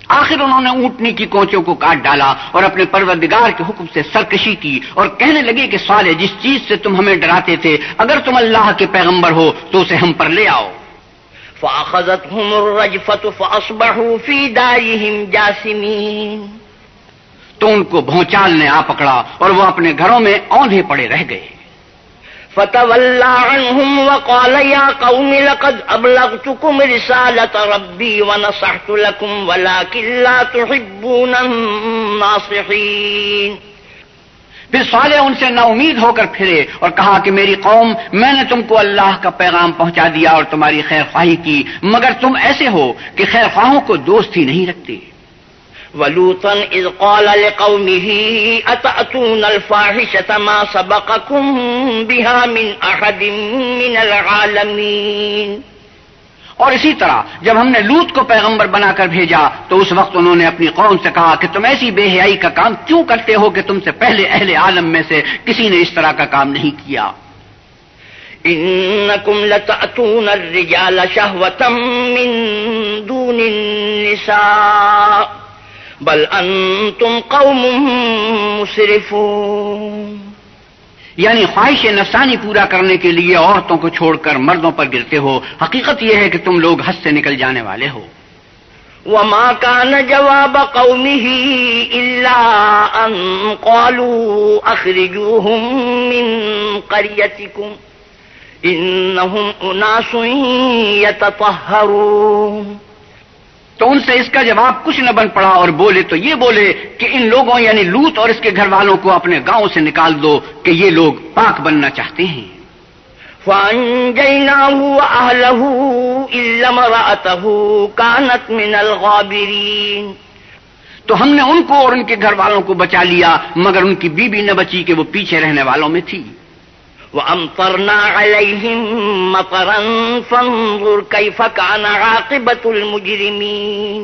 آخر انہوں نے اونٹنی کی کونچوں کو کاٹ ڈالا اور اپنے پروردگار کے حکم سے سرکشی کی اور کہنے لگے کہ صالح جس چیز سے تم ہمیں ڈراتے تھے اگر تم اللہ کے پیغمبر ہو تو اسے ہم پر لے آؤ. فأخذتهم الرجفة فأصبحوا في دارهم جاثمين. تو ان کو بھونچال نے آ پکڑا اور وہ اپنے گھروں میں اوندھے پڑے رہ گئے. فتولى عنهم وقال يا قوم لقد أبلغتكم رسالة ربي ونصحت لكم ولكن لا تحبون الناصحين. پھر صالح ان سے نا امید ہو کر پھرے اور کہا کہ میری قوم میں نے تم کو اللہ کا پیغام پہنچا دیا اور تمہاری خیر خواہی کی مگر تم ایسے ہو کہ خیر خواہوں کو دوست ہی نہیں رکھتے. وَلُوطًا إِذْ قَالَ لِقَوْمِهِ أَتَأْتُونَ الْفَاحِشَةَ مَا سَبَقَكُم بِهَا مِنْ أَحَدٍ مِّنَ الْعَالَمِينَ. اور اسی طرح جب ہم نے لوط کو پیغمبر بنا کر بھیجا تو اس وقت انہوں نے اپنی قوم سے کہا کہ تم ایسی بے حیائی کا کام کیوں کرتے ہو کہ تم سے پہلے اہل عالم میں سے کسی نے اس طرح کا کام نہیں کیا. إنكم لتأتون الرجال شهوة من دون النساء بل أنتم قوم مسرفون. یعنی خواہش نفسانی پورا کرنے کے لیے عورتوں کو چھوڑ کر مردوں پر گرتے ہو. حقیقت یہ ہے کہ تم لوگ حد سے نکل جانے والے ہو. وما كان جواب قومه إلا أن قالوا أخرجوهم من قريتكم إنهم أناس يتطهرون. تو ان سے اس کا جواب کچھ نہ بن پڑا اور بولے تو یہ بولے کہ ان لوگوں یعنی لوط اور اس کے گھر والوں کو اپنے گاؤں سے نکال دو کہ یہ لوگ پاک بننا چاہتے ہیں. فَأَنجَيْنَاهُ وَأَهْلَهُ إِلَّا امْرَأَتَهُ كَانَتْ مِنَ الْغَابِرِينَ. تو ہم نے ان کو اور ان کے گھر والوں کو بچا لیا مگر ان کی بیوی نہ بچی کہ وہ پیچھے رہنے والوں میں تھی. وَأَمْطَرْنَا عَلَيْهِمْ مَطَرًا فَانظُرْ كَيْفَ كَانَ عَاقِبَةُ الْمُجْرِمِينَ.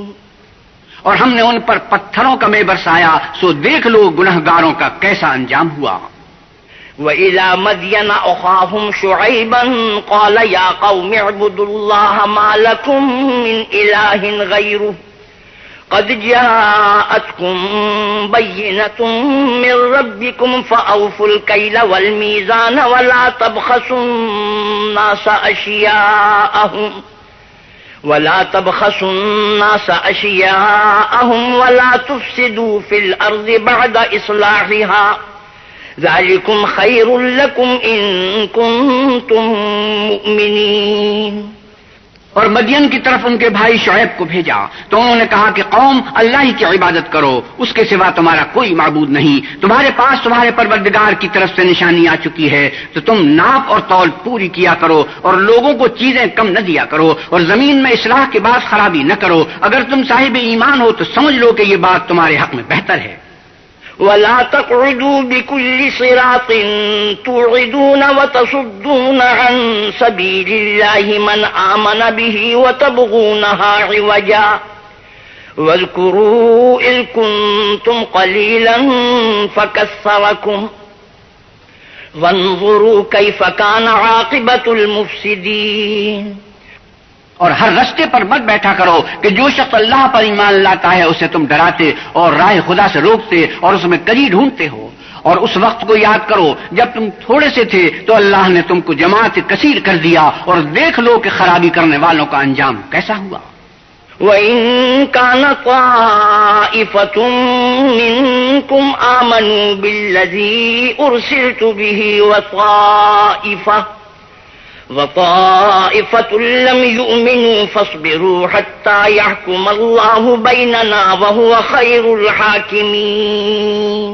اور ہم نے ان پر پتھروں کا مے برسایا سو دیکھ لو گنہگاروں کا کیسا انجام ہوا. وَإِلَى مَدْيَنَ أَخَاهُمْ شُعَيْبًا قَالَ يَا قَوْمِ اعْبُدُوا اللَّهَ مَا لَكُمْ مِنْ إِلَٰهٍ غَيْرُهُ قَدْ جَاءَتْكُمْ بَيِّنَةٌ مِّن رَّبِّكُمْ فَأَوْفُوا الْكَيْلَ وَالْمِيزَانَ وَلَا تَبْخَسُوا النَّاسَ أَشْيَاءَهُمْ وَلَا تُفْسِدُوا فِي الْأَرْضِ بَعْدَ إِصْلَاحِهَا ذَلِكُمْ خَيْرٌ لَكُمْ إِن كُنتُم مُّؤْمِنِينَ. اور مدین کی طرف ان کے بھائی شعیب کو بھیجا تو انہوں نے کہا کہ قوم اللہ ہی کی عبادت کرو اس کے سوا تمہارا کوئی معبود نہیں. تمہارے پاس تمہارے پروردگار کی طرف سے نشانی آ چکی ہے تو تم ناپ اور تول پوری کیا کرو اور لوگوں کو چیزیں کم نہ دیا کرو اور زمین میں اصلاح کے بعد خرابی نہ کرو. اگر تم صاحب ایمان ہو تو سمجھ لو کہ یہ بات تمہارے حق میں بہتر ہے. وَلَا تَقْعُدُوا بِكُلِّ صِرَاطٍ تُوعِدُونَ وَتَصُدُّونَ عَن سَبِيلِ اللَّهِ مَنْ آمَنَ بِهِ وَتَبْغُونَهَا عِوَجًا وَاذْكُرُوا إِذْ كُنتُمْ قَلِيلًا فَكَثَّرَكُمْ وَانظُرُوا كَيْفَ كَانَ عَاقِبَةُ الْمُفْسِدِينَ. اور ہر رستے پر مت بیٹھا کرو کہ جو شخص اللہ پر ایمان لاتا ہے اسے تم ڈراتے اور راہ خدا سے روکتے اور اس میں کجی ڈھونڈتے ہو. اور اس وقت کو یاد کرو جب تم تھوڑے سے تھے تو اللہ نے تم کو جماعت کثیر کر دیا اور دیکھ لو کہ خرابی کرنے والوں کا انجام کیسا ہوا. وَإِن كَانَ طَائِفَةٌ مِّنكُمْ آمَنُوا بِالَّذِي أُرْسِلْتُ بِهِ وطائفة لم يؤمنوا فاصبروا حتى يحكم الله بيننا وهو خير الحاكمين.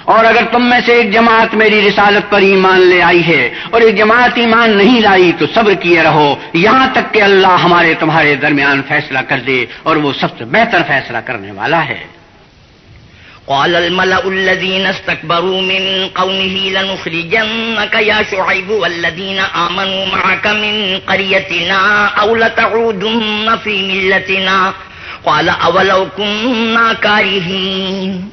اور اگر تم میں سے ایک جماعت میری رسالت پر ایمان لے آئی ہے اور ایک جماعت ایمان نہیں لائی تو صبر کیے رہو یہاں تک کہ اللہ ہمارے تمہارے درمیان فیصلہ کر دے اور وہ سب سے بہتر فیصلہ کرنے والا ہے. قال الملأ الذين استكبروا من قومه لنخرجنك يا شعيب والذين آمنوا معك من قريتنا أو لتعودن في ملتنا قال أولو كنا كارهين.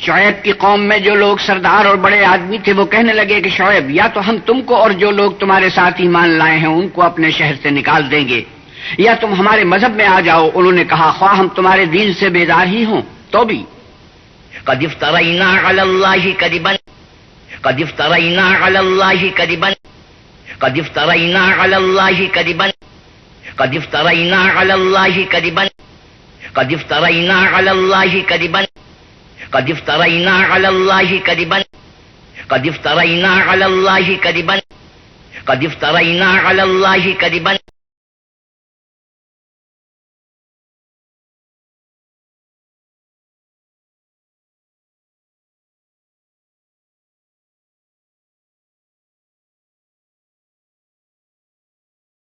شعیب کی قوم میں جو لوگ سردار اور بڑے آدمی تھے وہ کہنے لگے کہ شعیب یا تو ہم تم کو اور جو لوگ تمہارے ساتھ ایمان لائے ہیں ان کو اپنے شہر سے نکال دیں گے یا تم ہمارے مذہب میں آ جاؤ. انہوں نے کہا خواہ ہم تمہارے دین سے بیدار ہی ہوں تو بھی. قد افترينا على الله كذبا قد افترينا على الله كذبا قد افترينا على الله كذبا قد افترينا على الله كذبا قد افترينا على الله كذبا قد افترينا على الله كذبا قد افترينا على الله كذبا قد افترينا على الله كذبا